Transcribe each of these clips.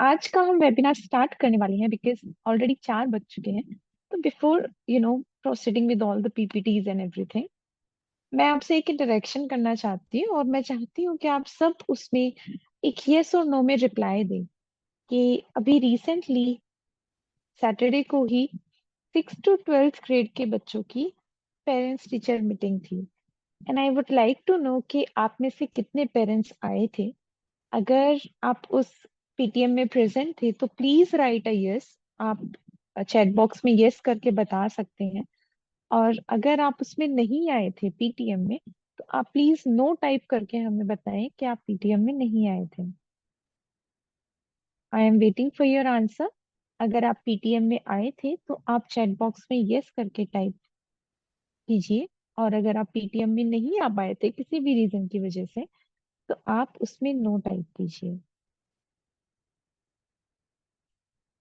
आज का हम वेबिनार स्टार्ट करने वाले हैं बिकॉज ऑलरेडी 4 बज चुके हैं। तो before proceeding with all the PPTs and everything, मैं आपसे एक इंटरेक्शन करना चाहती हूँ और मैं चाहती हूँ कि आप सब उसमें एक यस और नो में रिप्लाई दें कि अभी रिसेंटली सैटरडे को ही 6 to 12th ग्रेड के बच्चों की पेरेंट्स टीचर मीटिंग थी। And I would like to know कि आप में से कितने पेरेंट्स आए थे। अगर आप उस पीटीएम में प्रेजेंट थे तो प्लीज राइट अ यस। आप चैट बॉक्स में यस करके बता सकते हैं। और अगर आप उसमें नहीं आए थे पीटीएम में, तो आप प्लीज नो टाइप करके हमें बताएं कि आप पीटीएम में नहीं आए थे। I am waiting for your answer. अगर आप पीटीएम में आए थे तो आप चैट बॉक्स में यस करके टाइप कीजिए। और अगर आप पीटीएम में नहीं आ पाए थे किसी भी रीजन की वजह से, तो आप उसमें नो टाइप कीजिए।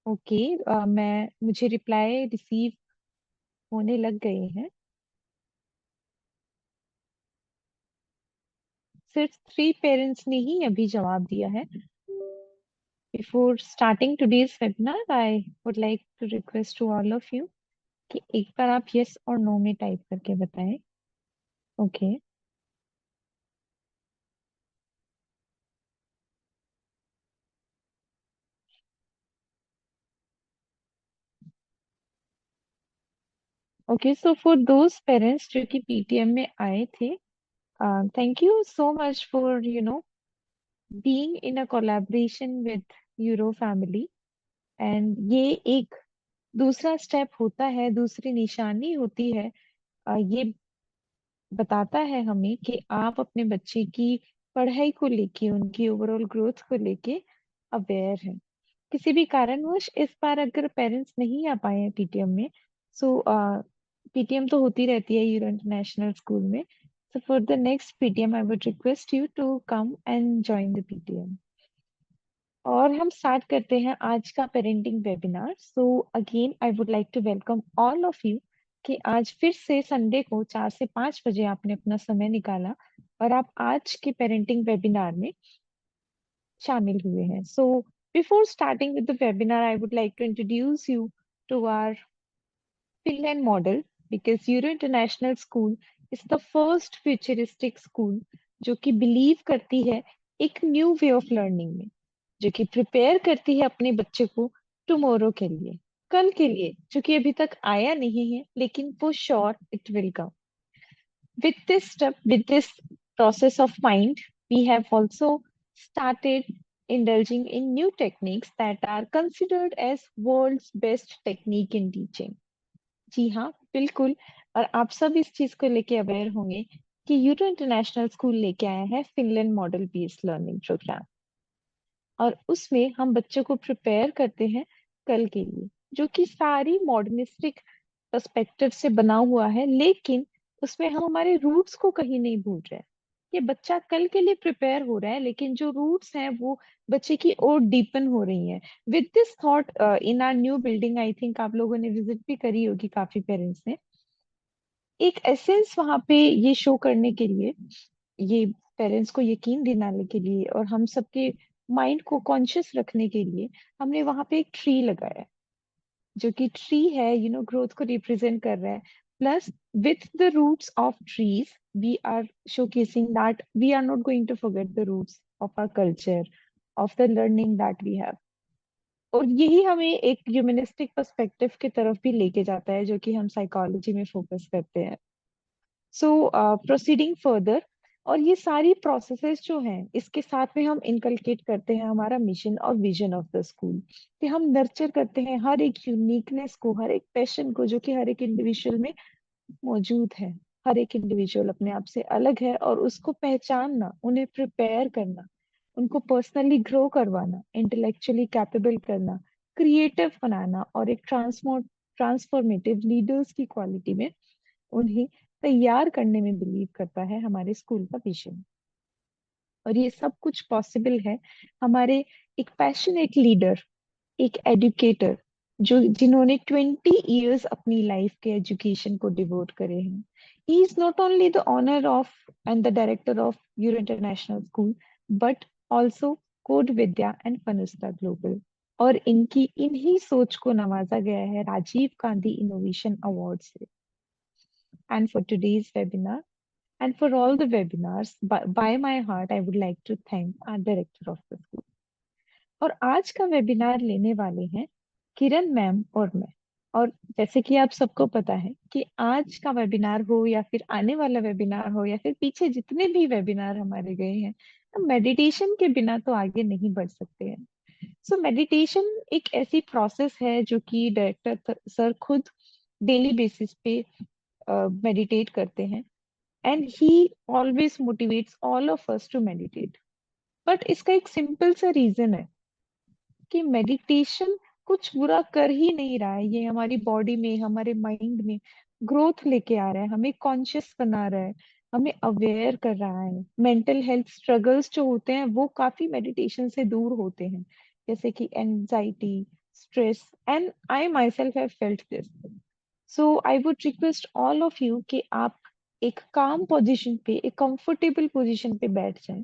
ओके। मैं मुझे रिप्लाई रिसीव होने लग गए हैं। सिर्फ 3 पेरेंट्स ने ही अभी जवाब दिया है। Before starting today's webinar, I would like to request to all of you कि एक बार आप यस और नो में टाइप करके बताएं। Okay. Okay, so for those parents जो कि पीटीएम में आए थे, thank you so much for being in a collaboration with euro family. And ये एक दूसरा स्टेप होता है, दूसरी निशानी होती है। ये बताता है हमें कि आप अपने बच्चे की पढ़ाई को लेके, उनकी ओवरऑल ग्रोथ को लेके अवेयर हैं। किसी भी कारणवश इस बार अगर पेरेंट्स नहीं आ पाए हैं पीटीएम में, सो पीटीएम तो होती रहती है यूरो इंटरनेशनल स्कूल में। So for the next PTM I would request you to come and join the PTM. और हम स्टार्ट करते हैं आज का parenting webinar. So again I would like to welcome all of you कि आज फिर से संडे को 4 से 5 बजे आपने अपना समय निकाला और आप आज के पेरेंटिंग वेबिनार में शामिल हुए हैं। So before starting with the webinar, I would like to introduce you to our Finland model because Euro International School is the first futuristic school जो कि बिलीव करती है एक न्यू वे ऑफ लर्निंग में, जो कि प्रिपेयर करती है अपने बच्चे को टुमारो के लिए, कल के लिए, जो कि अभी तक आया नहीं है लेकिन for sure it will come. With this step, with this process of mind, we have also started indulging in new techniques that are considered as world's best technique in teaching. जी हाँ, बिल्कुल। और आप सब इस चीज को लेके अवेयर होंगे कि यूरो इंटरनेशनल स्कूल लेके आया है Finland model based learning programme. और उसमें हम बच्चों को प्रिपेयर करते हैं कल के लिए, जो कि सारी मॉडर्निस्टिक पर्सपेक्टिव से बना हुआ है, लेकिन उसमें हम हमारे रूट्स को कहीं नहीं भूल रहे हैं। ये बच्चा कल के लिए प्रिपेयर हो रहा है, लेकिन जो रूट्स हैं वो बच्चे की और डीपन हो रही हैं। With this thought in are new building, I think आप लोगों ने विजिट भी करी होगी, काफी पेरेंट्स ने। एक एसेंस वहां पे ये शो करने के लिए, ये पेरेंट्स को यकीन दिलाने के लिए और हम सबके माइंड को कॉन्शियस रखने के लिए, हमने वहां पे एक ट्री लगाया है, जो कि ट्री है ग्रोथ को रिप्रेजेंट कर रहा है। Plus with the roots of trees we are showcasing that we are not going to forget the roots of our culture, of the learning that we have। और यही हमें एक ह्यूमनिस्टिक पर्सपेक्टिव की तरफ भी लेके जाता है, जो कि हम साइकोलॉजी में फोकस करते हैं। सो प्रोसीडिंग फर्दर, और ये सारी प्रोसेसेस जो हैं इसके साथ में हम इनकलकेट करते हैं हमारा मिशन और विजन ऑफ द स्कूल, कि हम नर्चर करते हैं हर एक यूनिकनेस को, हर एक पैशन को, जो कि हर एक इंडिविजुअल में मौजूद है। हर एक इंडिविजुअल अपने आप से अलग है और उसको पहचानना, उन्हें प्रिपेयर करना, उनको पर्सनली ग्रो करवाना, इंटेलेक्चुअली कैपेबल करना, क्रिएटिव बनाना और एक ट्रांसफॉर्मेटिव लीडर्स की क्वालिटी में उन्हें तैयार करने में बिलीव करता है हमारे स्कूल का विजन। और ये सब कुछ पॉसिबल है हमारे एक पैशनेट लीडर, एक एजुकेटर, जो जिन्होंने 20 years अपनी लाइफ के एजुकेशन को डिवोट करे हैं। He is not only the owner of and the director of Euro international School, but also Code Vidya and फनुस्ता ग्लोबल। और इनकी इन्हीं सोच को नवाजा गया है राजीव गांधी इनोवेशन अवार्ड से। And for today's webinar and for all the webinars, by my heart, I would like to thank our director of the school. और आज का वेबिनार लेने वाले हैं किरण मैम और मैं। और जैसे कि आप सबको पता है कि आज का वेबिनार हो या फिर आने वाला वेबिनार हो या फिर पीछे जितने भी वेबिनार हमारे गए हैं, हम मेडिटेशन के बिना तो आगे नहीं बढ़ सकते हैं। सो मेडिटेशन एक ऐसी प्रोसेस है जो कि डायरेक्टर सर खुद डेली बेसिस पे मेडिटेट करते हैं। And he always motivates all of us to meditate. But इसका एक सिंपल सा रीजन है कि मेडिटेशन कुछ बुरा कर ही नहीं रहा है। ये हमारी बॉडी में, हमारे माइंड में ग्रोथ लेके आ रहा है, हमें कॉन्शियस बना रहा है, हमें अवेयर कर रहा है। मेंटल हेल्थ स्ट्रगल्स जो होते हैं वो काफी मेडिटेशन से दूर होते हैं, जैसे कि anxiety, stress. And I my self have felt this. So I would request all of you कि आप एक काम पोजीशन पे, एक कंफर्टेबल पोजीशन पे बैठ जाएं।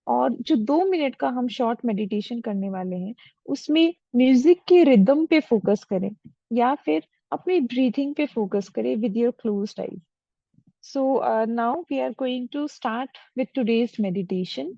और जो 2 मिनट का हम शॉर्ट मेडिटेशन करने वाले हैं उसमें म्यूजिक के रिदम पे फोकस करें या फिर अपनी ब्रीथिंग पे फोकस करें with your closed eyes. So now we are going to start with today's meditation.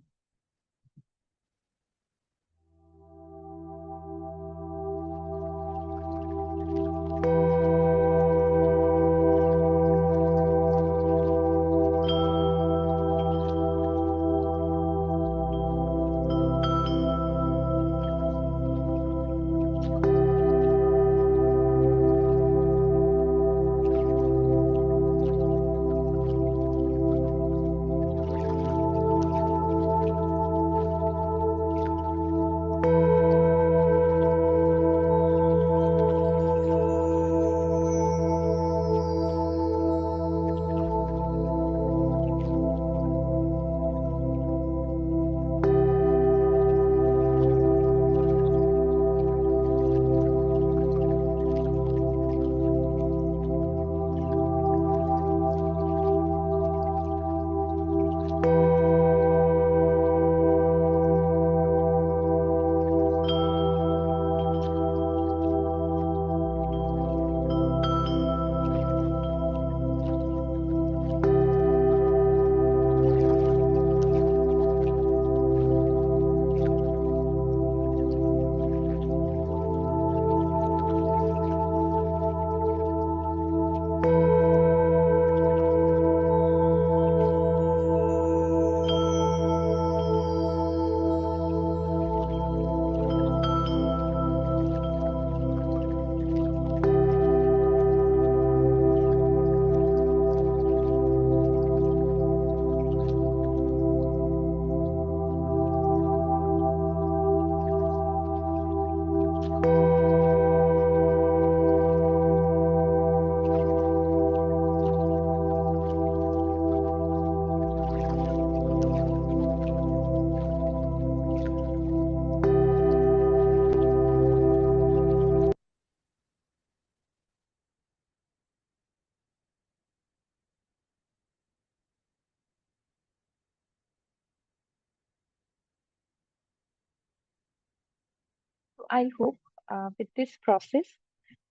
I hope with this process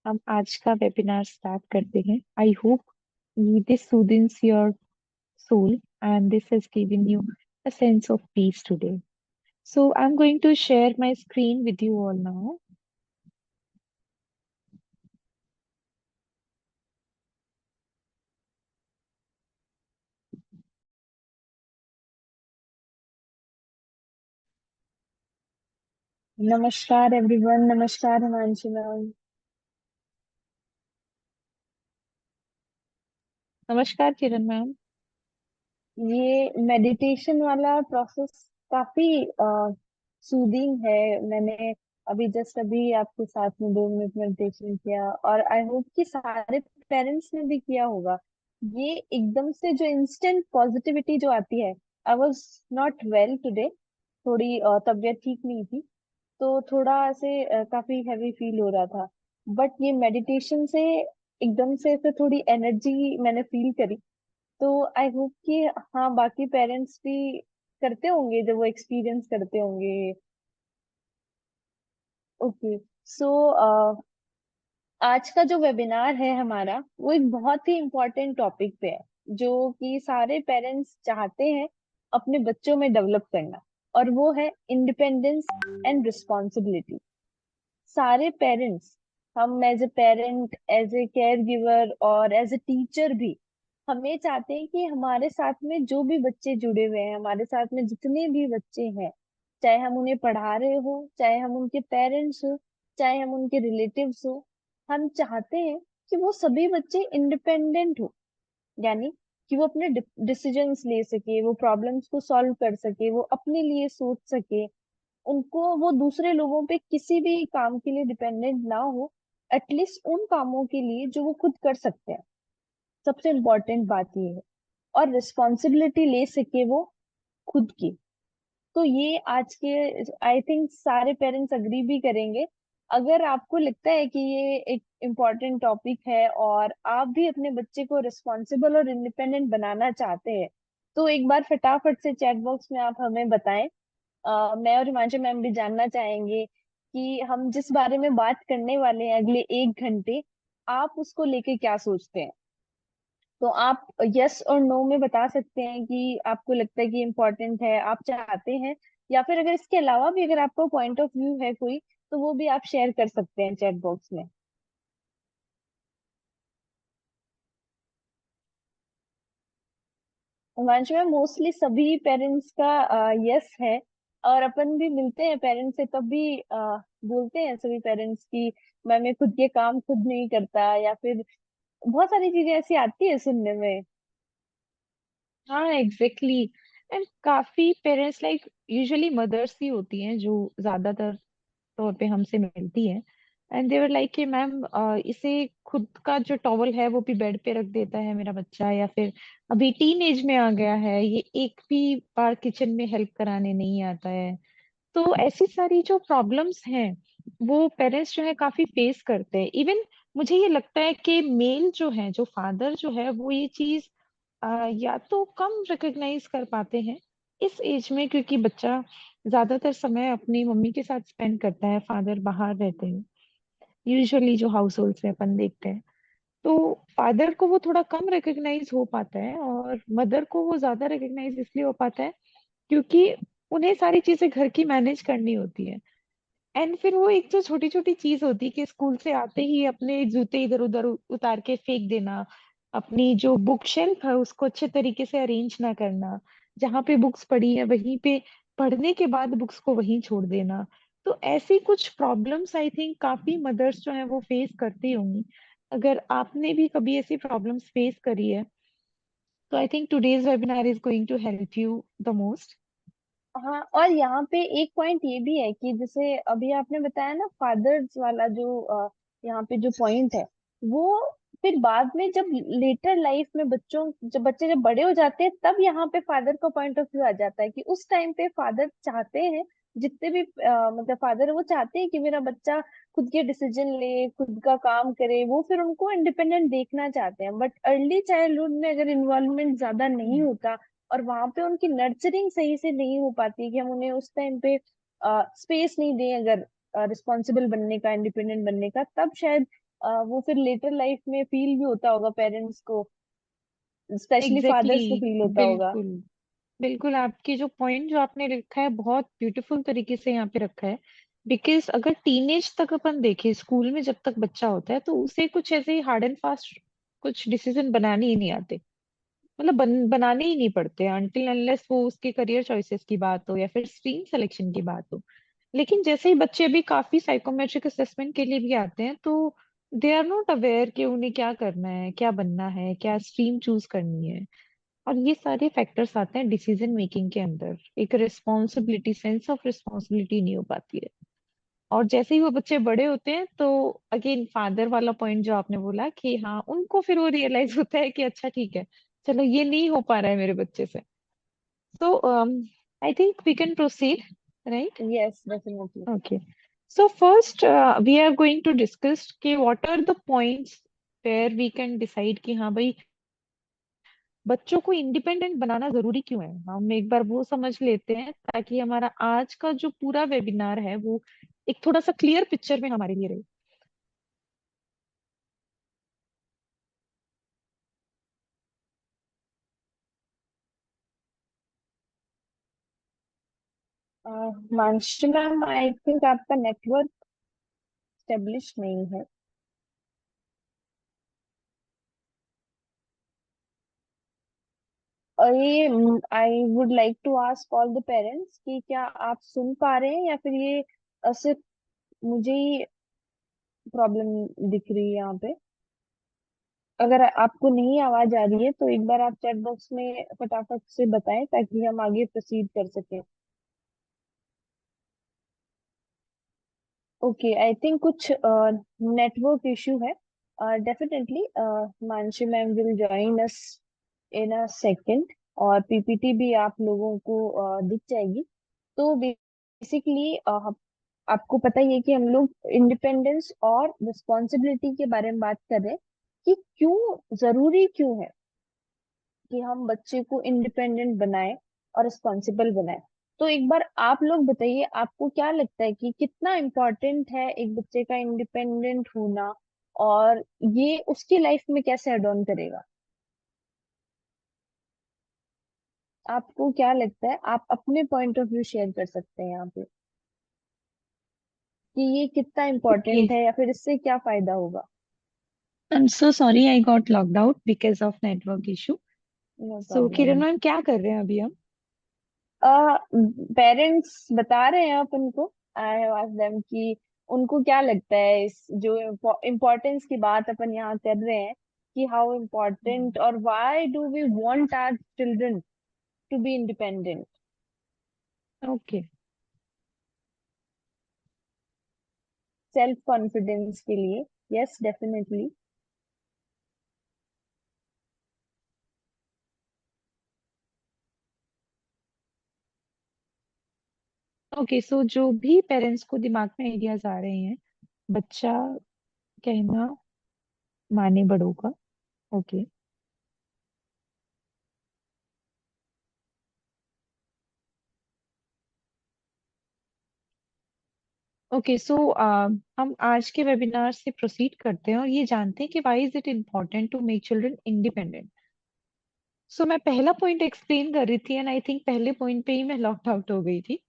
हम आज का वेबिनार स्टार्ट करते हैं। I hope this soothes your soul and this has given you a sense of peace today. So I'm going to share my screen with you all now. नमस्कार everyone. नमस्कार Himanshu ma'am. नमस्कार किरण ma'am. ये meditation वाला process काफी soothing है। मैंने अभी आपके साथ में 2 मिनट मेडिटेशन किया और आई होप कि सारे पेरेंट्स ने भी किया होगा। ये एकदम से जो इंस्टेंट पॉजिटिविटी जो आती है। I was not well today, थोड़ी तबीयत ठीक नहीं थी, तो थोड़ा ऐसे काफी हैवी फील हो रहा था। बट ये मेडिटेशन से एकदम से ऐसे थोड़ी एनर्जी मैंने फील करी। तो आई होप कि हाँ बाकी पेरेंट्स भी करते होंगे जब वो एक्सपीरियंस करते होंगे। ओके। सो आज का जो वेबिनार है हमारा वो एक बहुत ही इम्पोर्टेंट टॉपिक पे है जो कि सारे पेरेंट्स चाहते हैं अपने बच्चों में डेवलप करना, और वो है इंडिपेंडेंस एंड रिस्पॉन्सिबिलिटी। सारे पेरेंट्स, हम as a parent, as a care giver और एज ए टीचर भी, हमें चाहते हैं कि हमारे साथ में जो भी बच्चे जुड़े हुए हैं, हमारे साथ में जितने भी बच्चे हैं, चाहे हम उन्हें पढ़ा रहे हो, चाहे हम उनके पेरेंट्स हो, चाहे हम उनके रिलेटिव्स हो, हम चाहते हैं कि वो सभी बच्चे इंडिपेंडेंट हो। यानी कि वो अपने डिसीजंस ले सके, वो प्रॉब्लम्स को सॉल्व कर सके, वो अपने लिए सोच सके, उनको वो दूसरे लोगों पे किसी भी काम के लिए डिपेंडेंट ना हो, एटलीस्ट उन कामों के लिए जो वो खुद कर सकते हैं। सबसे इम्पोर्टेंट बात ये है। और रिस्पॉन्सिबिलिटी ले सके वो खुद की। तो ये आज के, आई थिंक सारे पेरेंट्स अग्री भी करेंगे। अगर आपको लगता है कि ये एक इम्पोर्टेंट टॉपिक है और आप भी अपने बच्चे को रिस्पॉन्सिबल और इंडिपेंडेंट बनाना चाहते हैं, तो एक बार फटाफट से चैट बॉक्स में आप हमें बताएं। मैं और हिमांशु मैम भी जानना चाहेंगे कि हम जिस बारे में बात करने वाले हैं अगले 1 घंटे, आप उसको लेके क्या सोचते हैं। तो आप यस और नो में बता सकते हैं कि आपको लगता है कि इम्पोर्टेंट है, आप चाहते हैं, या फिर अगर इसके अलावा भी अगर आपका पॉइंट ऑफ व्यू है कोई, तो वो भी आप शेयर कर सकते हैं चैट बॉक्स में। हिमांशु में मोस्टली सभी पेरेंट्स का यस है। और अपन भी मिलते हैं पेरेंट्स से तब भी बोलते हैं सभी पेरेंट्स की मैं खुद के काम खुद नहीं करता, या फिर बहुत सारी चीजें ऐसी आती है सुनने में। हाँ एग्जैक्टली। एंड काफी पेरेंट्स लाइक यूजुअली मदर्स ही होती हैं जो ज्यादातर तौर पे हमसे मिलती हैं। एंड देवर लाइक कि मैम इसे खुद का जो टॉवल है वो भी बेड पे रख देता है मेरा बच्चा, या फिर अभी टीन एज में आ गया है, ये एक भी बार किचन में हेल्प कराने नहीं आता है। तो ऐसी सारी जो प्रॉब्लम्स हैं वो पेरेंट्स जो है काफी फेस करते हैं। इवन मुझे ये लगता है कि मेल जो है, जो फादर जो है, वो ये चीज या तो कम रिकॉग्नाइज कर पाते हैं इस एज में, क्योंकि बच्चा ज्यादातर समय अपनी मम्मी के साथ स्पेंड करता है, फादर बाहर रहते हैं यूजुअली जो हाउस होल्ड में अपन देखते हैं। तो फादर को वो थोड़ा कम रिकॉग्नाइज हो पाता है और मदर को वो ज्यादा रिकॉग्नाइज इसलिए हो पाता है क्योंकि उन्हें सारी चीजें घर की मैनेज करनी होती है। एंड फिर वो एक जो छोटी छोटी चीज होती है कि स्कूल से आते ही अपने जूते इधर उधर उतार के फेंक देना, अपनी जो बुक शेल्फ है उसको अच्छे तरीके से अरेंज ना करना, जहाँ पे बुक्स पड़ी है वहीं पे पढ़ने के बाद बुक्स को वहीं छोड़ देना। तो ऐसी कुछ प्रॉब्लम्स आई थिंक काफी मदर्स जो है वो फेस करती होंगी। अगर आपने भी कभी ऐसी प्रॉब्लम्स फेस करी है तो I think today's webinar is going to help you the most. हाँ, और यहाँ पे एक पॉइंट ये भी है कि जैसे अभी आपने बताया ना फादर्स वाला जो यहाँ पे जो पॉइंट है, वो फिर बाद में जब लेटर लाइफ में बच्चों, जब बच्चे जब बड़े हो जाते हैं, तब यहाँ पे फादर का पॉइंट ऑफ व्यू आ जाता है कि उस टाइम पे फादर चाहते हैं, जितने भी मतलब फादर वो चाहते हैं कि मेरा बच्चा खुद के डिसीजन ले, खुद का काम करे, वो फिर उनको इंडिपेंडेंट देखना चाहते हैं। बट अर्ली चाइल्डहुड में अगर इन्वॉल्वमेंट ज्यादा नहीं होता और वहां पे उनकी नर्चरिंग सही से नहीं हो पाती, कि हम उन्हें उस टाइम पे स्पेस नहीं दें अगर रिस्पॉन्सिबल बनने का, इंडिपेंडेंट बनने का, तब शायद वो फिर लेटर लाइफ में फील भी होता होगा पेरेंट्स को, स्पेशली एग्जैक्टली फादर्स को फील होता होगा। बिल्कुल। बिल्कुल आपकी जो पॉइंट जो आपने रखा है बहुत ब्यूटीफुल तरीके से यहाँ पे रखा है। बिकॉज अगर टीनेज तक अपन देखें, स्कूल में जब तक बच्चा होता है तो उसे कुछ ऐसे ही हार्ड एंड फास्ट कुछ डिसीजन बनाने ही नहीं आते, मतलब बनाने ही नहीं पड़ते अनटिल अनलेस वो उसके करियर चॉइसेस की बात हो या फिर स्ट्रीम सिलेक्शन की बात हो। लेकिन जैसे ही बच्चे अभी काफी साइकोमेट्रिक असेसमेंट के लिए भी आते हैं तो दे आर नॉट अवेयर कि उन्हें क्या करना है, क्या बनना है, क्या स्ट्रीम चूज करनी है। और ये सारे फैक्टर्स आते हैं डिसीजन मेकिंग के अंदर, एक रिस्पॉन्सिबिलिटी, सेंस ऑफ रिस्पॉन्सिबिलिटी नहीं हो पाती है। और जैसे ही वो बच्चे बड़े होते हैं तो अगेन फादर वाला पॉइंट जो आपने बोला कि हाँ उनको फिर वो रियलाइज होता है कि अच्छा ठीक है, चलो ये नहीं हो पा रहा है मेरे बच्चे से। तो I think we can proceed, right? Yes, definitely. Okay. So first we are going to discuss कि what are the points where we can decide कि हाँ भाई बच्चों को इंडिपेंडेंट बनाना जरूरी क्यों है, हम एक बार वो समझ लेते हैं ताकि हमारा आज का जो पूरा वेबिनार है वो एक थोड़ा सा क्लियर पिक्चर में हमारे लिए रहे। मानसी मैम, आई थिंक आपका नेटवर्क स्टेब्लिश नहीं है। और ये I would like to ask all the parents कि क्या आप सुन पा रहे हैं, या फिर ये सिर्फ मुझे ही प्रॉब्लम दिख रही है यहाँ पे। अगर आपको नहीं आवाज आ रही है तो एक बार आप चैट बॉक्स में फटाफट से बताएं ताकि हम आगे प्रोसीड कर सकें। ओके, आई थिंक कुछ नेटवर्क इशू है। Definitely Mansi ma'am will join us in a second, और पीपीटी भी आप लोगों को दिख जाएगी। तो बेसिकली आपको पता ही है कि हम लोग इंडिपेंडेंस और रिस्पॉन्सिबिलिटी के बारे में बात कर रहे हैं कि क्यों जरूरी क्यों है कि हम बच्चे को इंडिपेंडेंट बनाएं और रिस्पॉन्सिबल बनाएं। तो एक बार आप लोग बताइए, आपको क्या लगता है कि कितना इम्पोर्टेंट है एक बच्चे का इंडिपेंडेंट होना, और ये उसकी लाइफ में कैसे एड ऑन करेगा। आपको क्या लगता है, आप अपने पॉइंट ऑफ व्यू शेयर कर सकते हैं यहाँ पे कि ये कितना ओके, इम्पोर्टेंट है या फिर इससे क्या फायदा होगा। I am so sorry I got locked out because of network issue. No so Kiran problem. Ma'am क्या कर रहे हैं अभी हम? पेरेंट्स बता रहे हैं अपन को, आई हैव आस्क्ड देम कि उनको क्या लगता है इस जो इम्पोर्टेंस की बात अपन यहाँ कर रहे हैं, कि हाउ इम्पोर्टेंट और why do we want our children to be independent. Okay. Self confidence के लिए। Yes, definitely. ओके, सो जो भी पेरेंट्स को दिमाग में आइडियाज आ रहे हैं, बच्चा कहना माने बड़ों का। ओके। ओके, सो हम आज के वेबिनार से प्रोसीड करते हैं और ये जानते हैं कि why is it important to make children independent. So मैं पहला पॉइंट एक्सप्लेन कर रही थी एंड आई थिंक पहले पॉइंट पे ही मैं लॉक्ड आउट हो गई थी।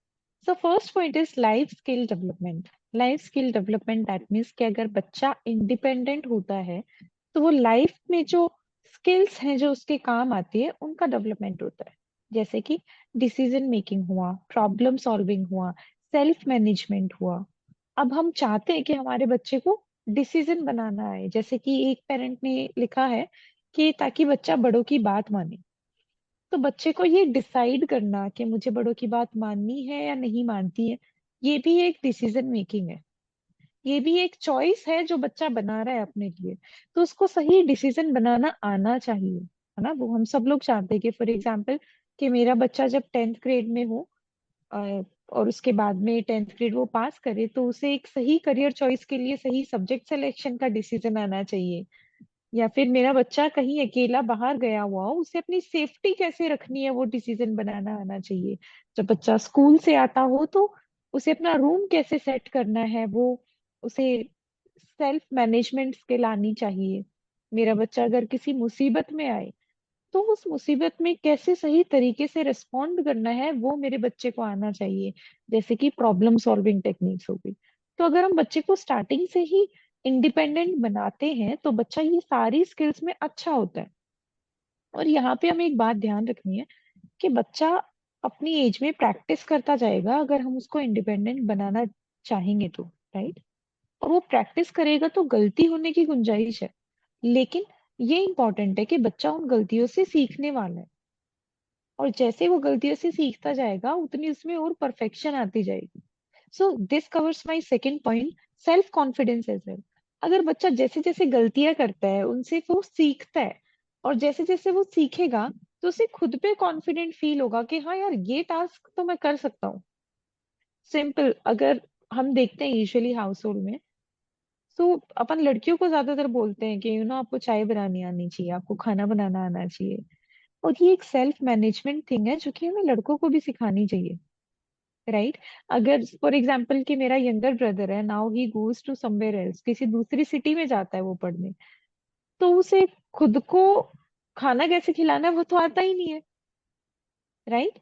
So first point is life skill development. Life skill development that means कि अगर बच्चा इंडिपेंडेंट होता है तो वो लाइफ में जो स्किल्स हैं जो उसके काम आती है उनका डेवलपमेंट होता है। जैसे कि डिसीजन मेकिंग हुआ, प्रॉब्लम सॉल्विंग हुआ, सेल्फ मैनेजमेंट हुआ। अब हम चाहते हैं कि हमारे बच्चे को डिसीजन बनाना है, जैसे कि एक पेरेंट ने लिखा है कि ताकि बच्चा बड़ों की बात माने। तो बच्चे को ये डिसाइड करना कि मुझे बड़ों की बात माननी है या नहीं मानती है, ये भी एक डिसीजन मेकिंग है। ये भी एक चॉइस है जो बच्चा बना रहा है अपने लिए। तो उसको सही डिसीजन बनाना आना चाहिए, है ना। वो हम सब लोग चाहते हैं कि फॉर एग्जाम्पल कि मेरा बच्चा जब 10th ग्रेड में हो और उसके बाद में 10th ग्रेड वो पास करे तो उसे एक सही करियर चॉइस के लिए सही सब्जेक्ट सिलेक्शन का डिसीजन आना चाहिए। या फिर मेरा बच्चा कहीं अकेला बाहर गया हुआ हो, उसे अपनी सेफ्टी कैसे रखनी है वो डिसीजन बनाना आना चाहिए। जब बच्चा स्कूल से आता हो तो उसे अपना रूम कैसे सेट करना है, वो उसे सेल्फ मैनेजमेंट स्किल आनी चाहिए। मेरा बच्चा अगर किसी मुसीबत में आए तो उस मुसीबत में कैसे सही तरीके से रिस्पॉन्ड करना है वो मेरे बच्चे को आना चाहिए। जैसे कि प्रॉब्लम सॉल्विंग टेक्निक्स हो गई। तो अगर हम बच्चे को स्टार्टिंग से ही इंडिपेंडेंट बनाते हैं तो बच्चा ये सारी स्किल्स में अच्छा होता है। और यहाँ पे हमें एक बात ध्यान रखनी है कि बच्चा अपनी एज में प्रैक्टिस करता जाएगा अगर हम उसको इंडिपेंडेंट बनाना चाहेंगे तो, राइट। और वो प्रैक्टिस करेगा तो गलती होने की गुंजाइश है, लेकिन ये इंपॉर्टेंट है कि बच्चा उन गलतियों से सीखने वाला है। और जैसे वो गलतियों से सीखता जाएगा उतनी उसमें और परफेक्शन आती जाएगी। So this covers my second point, self confidence as well. अगर बच्चा जैसे जैसे गलतियां करता है उनसे वो सीखता है, और जैसे जैसे वो सीखेगा तो उसे खुद पे कॉन्फिडेंट फील होगा कि हाँ यार ये टास्क तो मैं कर सकता हूँ। सिंपल, अगर हम देखते हैं यूजुअली हाउस होल्ड में, तो अपन लड़कियों को ज्यादातर बोलते हैं कि आपको चाय बनानी आनी चाहिए, आपको खाना बनाना आना चाहिए। और ये एक सेल्फ मैनेजमेंट थिंग है जो कि हमें लड़कों को भी सिखानी चाहिए, राइट? अगर फॉर एग्जाम्पल कि मेरा यंगर ब्रदर है, now he goes to somewhere else, किसी दूसरी सिटी में जाता है वो पढ़ने, तो उसे खुद को खाना कैसे खिलाना है वो तो आता ही नहीं है, राइट?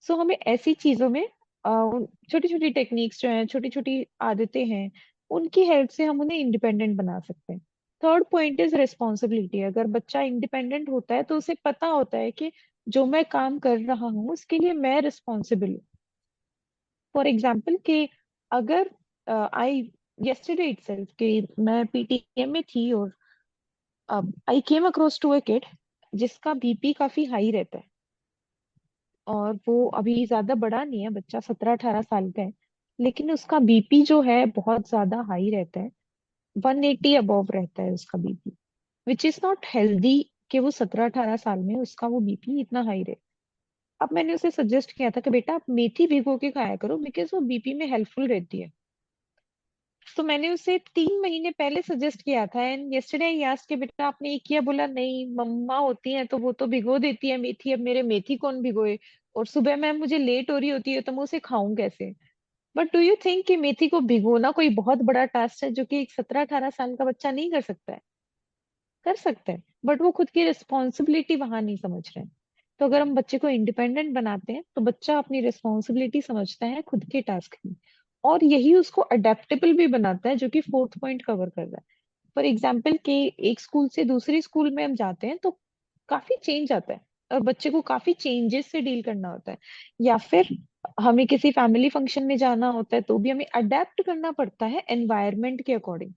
सो हमें ऐसी चीजों में छोटी छोटी टेक्निक्स जो हैं, छोटी छोटी आदतें हैं, उनकी हेल्प से हम उन्हें इंडिपेंडेंट बना सकते हैं। Third point is responsibility. अगर बच्चा इंडिपेंडेंट होता है तो उसे पता होता है कि जो मैं काम कर रहा हूँ उसके लिए मैं रिस्पॉन्सिबल हूँ। फॉर एग्जाम्पल कि अगर आई yesterday itself कि मैं पीटीएम में थी और I came across to a kid जिसका बीपी काफी हाई रहता है, और वो अभी ज्यादा बड़ा नहीं है, बच्चा 17-18 साल का है, लेकिन उसका बीपी जो है बहुत ज्यादा हाई रहता है। 180 अबव रहता है उसका BP, which is not healthy कि वो 17-18 साल में उसका वो बीपी इतना हाई रहे। अब मैंने उसे सजेस्ट किया था कि बेटा आप मेथी भिगो के खाया करो, बिकॉज वो बीपी में हेल्पफुल रहती है। तो मैंने उसे 3 महीने पहले सजेस्ट किया था, एंड यस्टरडे आई आस्क्ड कि बेटा आपने ये किया? बोला नहीं, मम्मा होती है तो वो तो भिगो देती है मेथी, अब मेरे मेथी कौन भिगोए, और सुबह में मुझे लेट हो रही होती है तो मैं उसे खाऊं कैसे? बट डू यू थिंक कि मेथी को भिगोना कोई बहुत बड़ा टास्क है जो कि एक 17-18 साल का बच्चा नहीं कर सकता है? कर सकते हैं, बट वो खुद की रिस्पॉन्सिबिलिटी वहां नहीं समझ रहे हैं। तो अगर हम बच्चे को इंडिपेंडेंट बनाते हैं तो बच्चा अपनी रिस्पॉन्सिबिलिटी समझता है खुद के टास्क की, और यही उसको अडेप्टेबल भी बनाता है, जो कि फोर्थ पॉइंट कवर कर रहा है। फॉर एग्जाम्पल कि एक स्कूल से दूसरी स्कूल में हम जाते हैं तो काफी चेंज आता है, और बच्चे को काफी चेंजेस से डील करना होता है। या फिर हमें किसी फैमिली फंक्शन में जाना होता है तो भी हमें अडेप्ट करना पड़ता है एनवायरनमेंट के अकॉर्डिंग।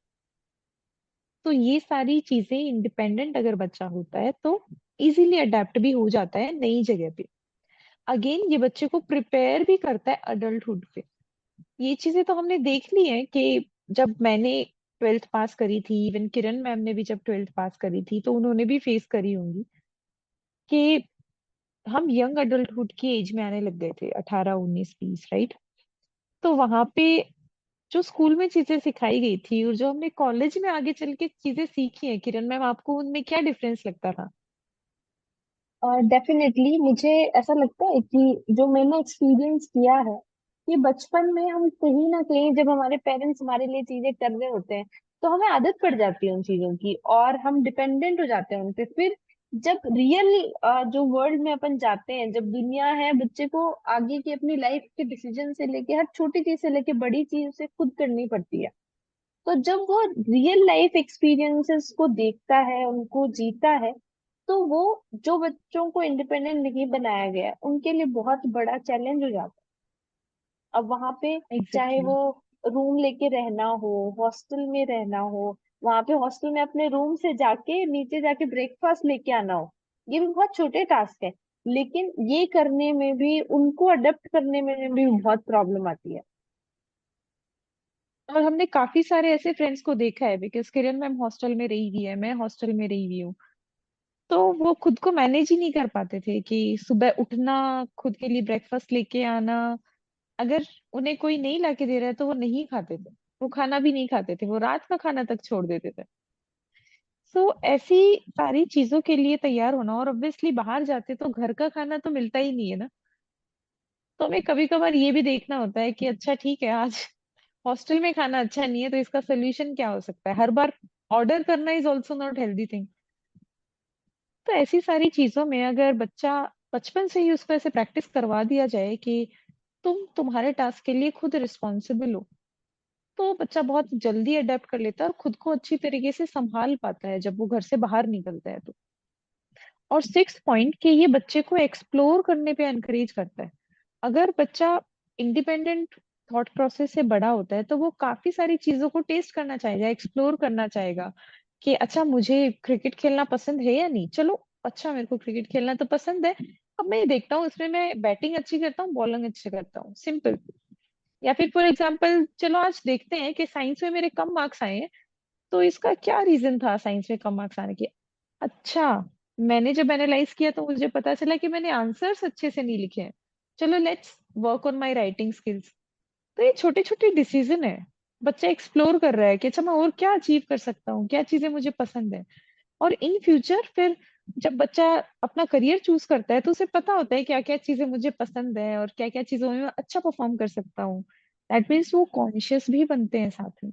तो ये सारी चीजें इंडिपेंडेंट अगर बच्चा होता है तो इजीली अडेप्ट भी हो जाता है नई जगह पे। अगेन ये बच्चे को प्रिपेयर भी करता है अडल्टहुड पे। ये चीजें तो हमने देख ली है कि जब मैंने ट्वेल्थ पास करी थी, इवन किरण मैम ने भी जब ट्वेल्थ पास करी थी तो उन्होंने भी फेस करी होंगी कि हम यंग अडल्टहुड की एज में आने लग गए थे, 18, 19, 20, राइट? तो वहां पे जो स्कूल में चीजें सिखाई गई थी और जो हमने कॉलेज में आगे चल के चीजें सीखी हैं, किरण मैम आपको उनमें क्या डिफरेंस लगता था? डेफिनेटली मुझे ऐसा लगता है कि जो मैंने एक्सपीरियंस किया है कि बचपन में हम कहीं ना कहीं जब हमारे पेरेंट्स हमारे लिए चीजें कर रहे होते हैं तो हमें आदत पड़ जाती है उन चीजों की और हम डिपेंडेंट हो जाते हैं उन पे। फिर जब रियल जो वर्ल्ड में अपन जाते हैं, जब दुनिया है, बच्चे को आगे की अपनी लाइफ के डिसीजन से लेके हर छोटी चीज से लेके बड़ी चीज उसे खुद करनी पड़ती है। तो जब वो रियल लाइफ एक्सपीरियंसेस को देखता है, उनको जीता है, तो वो जो बच्चों को इंडिपेंडेंट नहीं बनाया गया है, उनके लिए बहुत बड़ा चैलेंज हो जाता है। अब वहां पे चाहे एग्जैक्टली। वो रूम लेके रहना हो, हॉस्टल में रहना हो, वहां पे हॉस्टल में अपने रूम से जाके नीचे जाके ब्रेकफास्ट लेके आना हो, ये भी बहुत छोटे टास्क है। लेकिन ये करने में भी, उनको अडेप्ट करने में भी बहुत प्रॉब्लम आती है। और हमने काफी सारे ऐसे फ्रेंड्स को देखा है, बिकॉज किरण मैम हॉस्टल में रही हुई है, मैं हॉस्टल में रही हुई हूँ। तो वो खुद को मैनेज ही नहीं कर पाते थे कि सुबह उठना, खुद के लिए ब्रेकफास्ट लेके आना। अगर उन्हें कोई नहीं लाके दे रहा है तो वो नहीं खाते थे, वो खाना भी नहीं खाते थे, वो रात का खाना तक छोड़ देते थे। सो ऐसी सारी चीजों के लिए तैयार होना, और ऑब्वियसली बाहर जाते तो घर का खाना तो मिलता ही नहीं है ना। तो हमें कभी कभार ये भी देखना होता है कि अच्छा ठीक है, आज हॉस्टल में खाना अच्छा नहीं है तो इसका सोल्यूशन क्या हो सकता है। हर बार ऑर्डर करना is also not healthy thing. तो ऐसी सारी चीजों में अगर बच्चा बचपन से ही उसको ऐसे प्रैक्टिस करवा दिया जाए कि तुम तुम्हारे टास्क के लिए खुद रिस्पॉन्सिबल हो, तो बच्चा बहुत जल्दी अडेप्ट कर लेता है और खुद को अच्छी तरीके से संभाल पाता है जब वो घर से बाहर निकलता है तो। और सिक्स पॉइंट कि ये बच्चे को एक्सप्लोर करने पे एनकरेज करता है। अगर बच्चा इंडिपेंडेंट थॉट प्रोसेस से बड़ा होता है तो वो काफी सारी चीजों को टेस्ट करना चाहेगा, एक्सप्लोर करना चाहेगा कि अच्छा मुझे क्रिकेट खेलना पसंद है या नहीं, चलो अच्छा मेरे को क्रिकेट खेलना तो पसंद है, अब मैं ये देखता हूँ इसमें मैं बैटिंग अच्छी करता हूँ, बॉलिंग अच्छी करता हूँ, सिंपल। या फिर फॉर एग्जाम्पल चलो आज देखते हैं कि साइंस में मेरे कम मार्क्स आए हैं, तो इसका क्या रीजन था साइंस में कम मार्क्स आने के? अच्छा, मैंने जब एनालाइज किया तो मुझे पता चला कि मैंने आंसर्स अच्छे से नहीं लिखे हैं, चलो let's work on my writing skills. तो ये छोटे छोटे डिसीजन है, बच्चा एक्सप्लोर कर रहा है कि अच्छा मैं और क्या अचीव कर सकता हूँ, क्या चीजें मुझे पसंद है। और इन फ्यूचर फिर जब बच्चा अपना करियर चूज करता है तो उसे पता होता है क्या क्या चीजें मुझे पसंद है और क्या क्या चीजों में मैं अच्छा परफॉर्म कर सकता हूँ। दैट मीन्स वो कॉन्शियस भी बनते हैं साथ में,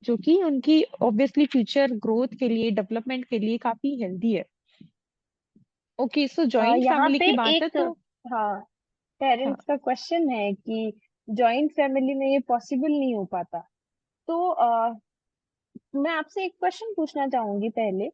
जो कि उनकी ऑब्वियसली फ्यूचर ग्रोथ के लिए, डेवलपमेंट के लिए काफी हेल्दी है। ओके, सो जॉइंट यहाँ फैमिली पे की बात है एक, तो। हाँ, हाँ। पेरेंट्स का क्वेश्चन है कि जॉइंट फैमिली में ये पॉसिबल नहीं हो पाता। तो मैं आपसे एक क्वेश्चन पूछना चाहूंगी पहले,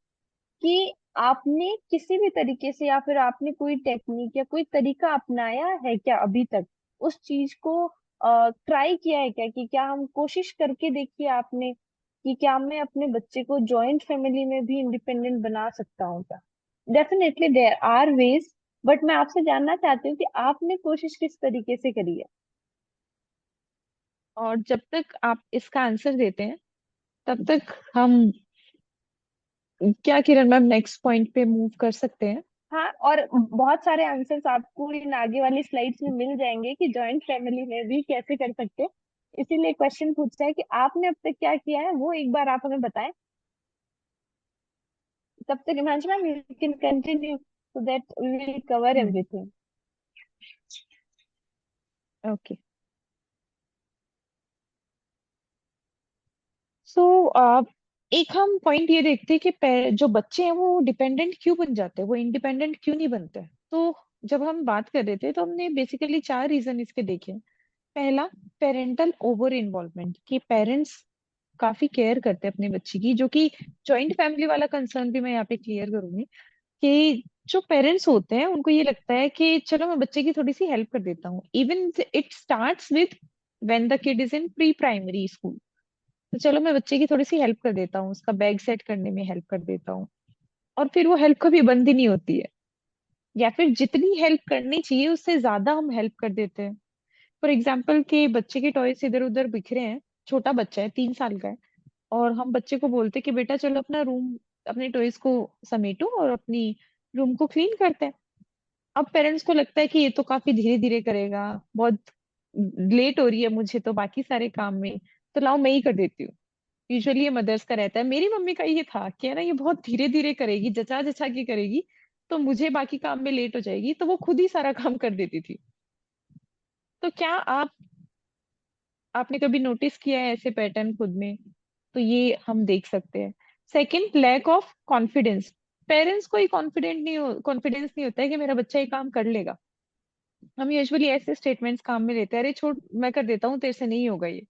कि आपने किसी भी तरीके से या फिर आपने कोई टेक्निक या कोई तरीका अपनाया है क्या अभी तक, उस चीज को ट्राई किया है क्या, कि क्या हम कोशिश करके देखिए आपने कि क्या मैं अपने बच्चे को जॉइंट फैमिली में भी इंडिपेंडेंट बना सकता हूँ क्या? Definitely there are ways, but मैं आपसे जानना चाहती हूँ कि आपने कोशिश किस तरीके से करी है। और जब तक आप इसका आंसर देते हैं तब तक हम, क्या किरण मैम, नेक्स्ट पॉइंट पे मूव कर सकते हैं? हाँ, और बहुत सारे आंसर्स आपको इन आगे वाली स्लाइड्स में मिल जाएंगे कि जॉइंट फैमिली में भी कैसे कर सकते हैं। इसीलिए क्वेश्चन पूछा है कि आपने अब तक क्या किया है, वो एक बार आप हमें बताएं। तब तक Himanshu ma'am you can continue so that we will cover hmm. Everything. Okay. So एक हम पॉइंट ये देखते हैं कि जो बच्चे हैं वो डिपेंडेंट क्यों बन जाते हैं, वो इंडिपेंडेंट क्यों नहीं बनते। तो जब हम बात कर रहे थे तो हमने बेसिकली चार रीजन इसके देखे। पहला, पेरेंटल ओवर इन्वॉल्वमेंट, कि पेरेंट्स काफी केयर करते हैं अपने बच्चे की, जो कि जॉइंट फैमिली वाला कंसर्न भी मैं यहाँ पे क्लियर करूंगी। कि जो पेरेंट्स होते हैं उनको ये लगता है कि चलो मैं बच्चे की थोड़ी सी हेल्प कर देता हूँ। Even it starts with when the kid is in pre primary school. तो चलो मैं बच्चे की थोड़ी सी हेल्प कर देता हूँ, उसका बैग सेट करने में हेल्प कर देता हूँ। और फिर वो हेल्प कभी बंद ही नहीं होती है, या फिर जितनी हेल्प करनी चाहिए उससे ज्यादा हम हेल्प कर देते हैं। फॉर एग्जाम्पल कि बच्चे के टॉयस इधर उधर बिखरे हैं, छोटा बच्चा है, 3 साल का है, और हम बच्चे को बोलते कि बेटा चलो अपना रूम, अपने टॉयज को समेटो और अपनी रूम को क्लीन करते हैं। अब पेरेंट्स को लगता है कि ये तो काफी धीरे धीरे करेगा, बहुत लेट हो रही है मुझे तो बाकी सारे काम में, तो लाओ मैं ही कर देती हूँ। यूजुअली ये मदर्स का रहता है, मेरी मम्मी का ये था कि है ना, ये बहुत धीरे धीरे करेगी, जचा जचा के करेगी, तो मुझे बाकी काम में लेट हो जाएगी, तो वो खुद ही सारा काम कर देती थी। तो क्या आपने कभी नोटिस किया है ऐसे पैटर्न खुद में? तो ये हम देख सकते हैं। Second, lack of confidence. Parents को ही कॉन्फिडेंस नहीं होता है कि मेरा बच्चा ये काम कर लेगा। हम यूजुअली ऐसे स्टेटमेंट्स काम में लेते हैं, अरे छोड़ मैं कर देता हूँ, तेरे से नहीं होगा ये।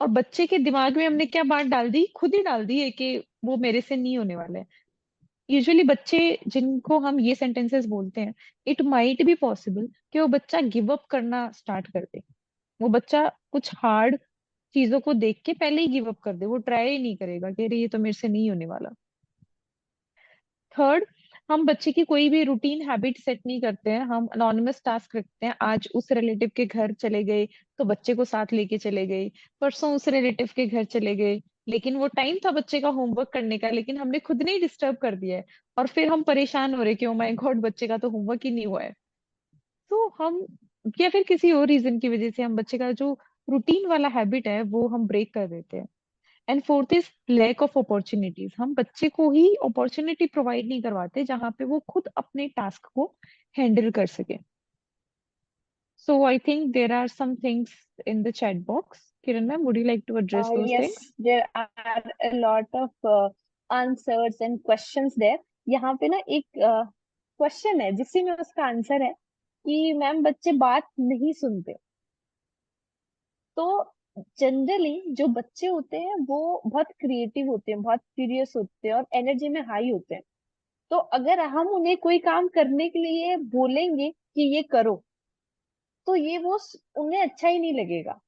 और बच्चे के दिमाग में हमने क्या बात डाल दी, खुद ही डाल दी है कि वो मेरे से नहीं होने वाला है। यूजुअली बच्चे जिनको हम ये सेंटेंसेस बोलते हैं, इट माइट बी पॉसिबल कि वो बच्चा गिव अप करना स्टार्ट कर दे। वो बच्चा कुछ हार्ड चीजों को देख के पहले ही गिव अप कर दे, वो ट्राई ही नहीं करेगा कि अरे ये तो मेरे से नहीं होने वाला। थर्ड, हम बच्चे की कोई भी रूटीन हैबिट सेट नहीं करते हैं, हम अनोनिमस टास्क रखते हैं। आज उस रिलेटिव के घर चले गए तो बच्चे को साथ लेके चले गए, परसों उस रिलेटिव के घर चले गए, लेकिन वो टाइम था बच्चे का होमवर्क करने का, लेकिन हमने खुद नहीं डिस्टर्ब कर दिया है। और फिर हम परेशान हो रहे कि ओ माय गॉड बच्चे का तो होमवर्क ही नहीं हुआ है। तो हम, या फिर किसी और रीजन की वजह से हम बच्चे का जो रूटीन वाला हैबिट है वो हम ब्रेक कर देते हैं। And fourth is lack of opportunities. हम बच्चे को ही अपॉर्चुनिटी प्रोवाइड नहीं करवाते जहाँ पे वो खुद अपने टास्क को हैंडल कर सके। So I think there are some things in the chat box. Kiran ma'am, would you like to address those yes, things? There are a lot of answers and questions there. यहाँ पे ना एक question है जिससे में उसका आंसर है कि मैम बच्चे बात नहीं सुनते। तो जनरली जो बच्चे होते हैं वो बहुत क्रिएटिव होते हैं, बहुत क्यूरियस होते हैं और एनर्जी में हाई होते हैं। तो अगर हम उन्हें कोई काम करने के लिए बोलेंगे कि ये करो, तो ये उन्हें अच्छा ही नहीं लगेगा।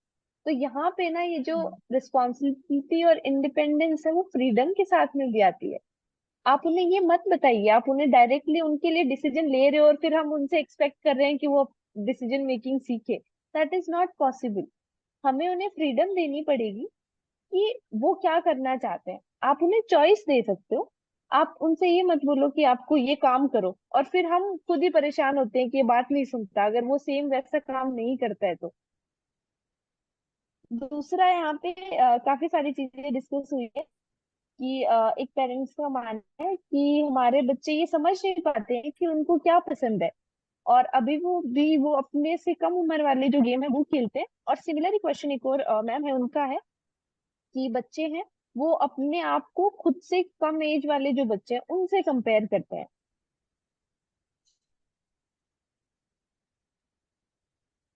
तो यहाँ पे ना ये जो रिस्पॉन्सिबिलिटी और इंडिपेंडेंस है वो फ्रीडम के साथ में भी आती है। आप उन्हें ये मत बताइए, आप उन्हें डायरेक्टली उनके लिए डिसीजन ले रहे हो और फिर हम उनसे एक्सपेक्ट कर रहे हैं कि वो डिसीजन मेकिंग सीखे। That is not possible. हमें उन्हें फ्रीडम देनी पड़ेगी कि वो क्या करना चाहते हैं। आप उन्हें चॉइस दे सकते हो। आप उनसे ये मत बोलो कि आपको ये काम करो और फिर हम खुद ही परेशान होते हैं कि ये बात नहीं सुनता अगर वो सेम वैसा काम नहीं करता है तो। दूसरा यहाँ पे काफी सारी चीजें डिस्कस हुई है कि एक पेरेंट्स का मानना है कि हमारे बच्चे ये समझ नहीं पाते हैं कि उनको क्या पसंद है, और अभी वो अपने से कम उम्र वाले जो गेम है वो खेलते हैं। और सिमिलर क्वेश्चन एक और मैम है उनका है कि बच्चे हैं वो अपने आप को खुद से कम एज वाले जो बच्चे हैं उनसे कंपेयर करते हैं।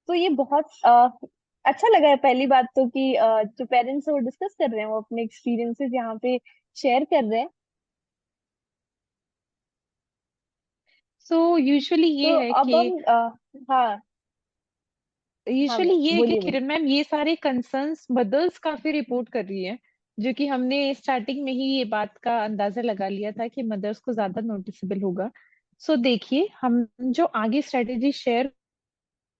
तो ये बहुत अच्छा लगा है पहली बात तो कि जो पेरेंट्स है वो डिस्कस कर रहे हैं, वो अपने एक्सपीरियंसेस यहाँ पे शेयर कर रहे हैं। सो यूजुअली तो ये है अब कि हम हाँ। हाँ यूजुअली ये है कि बोलिए बोलिए। किरण मैम ये सारे कंसर्न्स मदर्स काफी रिपोर्ट कर रही है, जो कि हमने स्टार्टिंग में ही ये बात का अंदाजा लगा लिया था कि मदर्स को ज्यादा नोटिसेबल होगा। सो देखिए, हम जो आगे स्ट्रेटेजी शेयर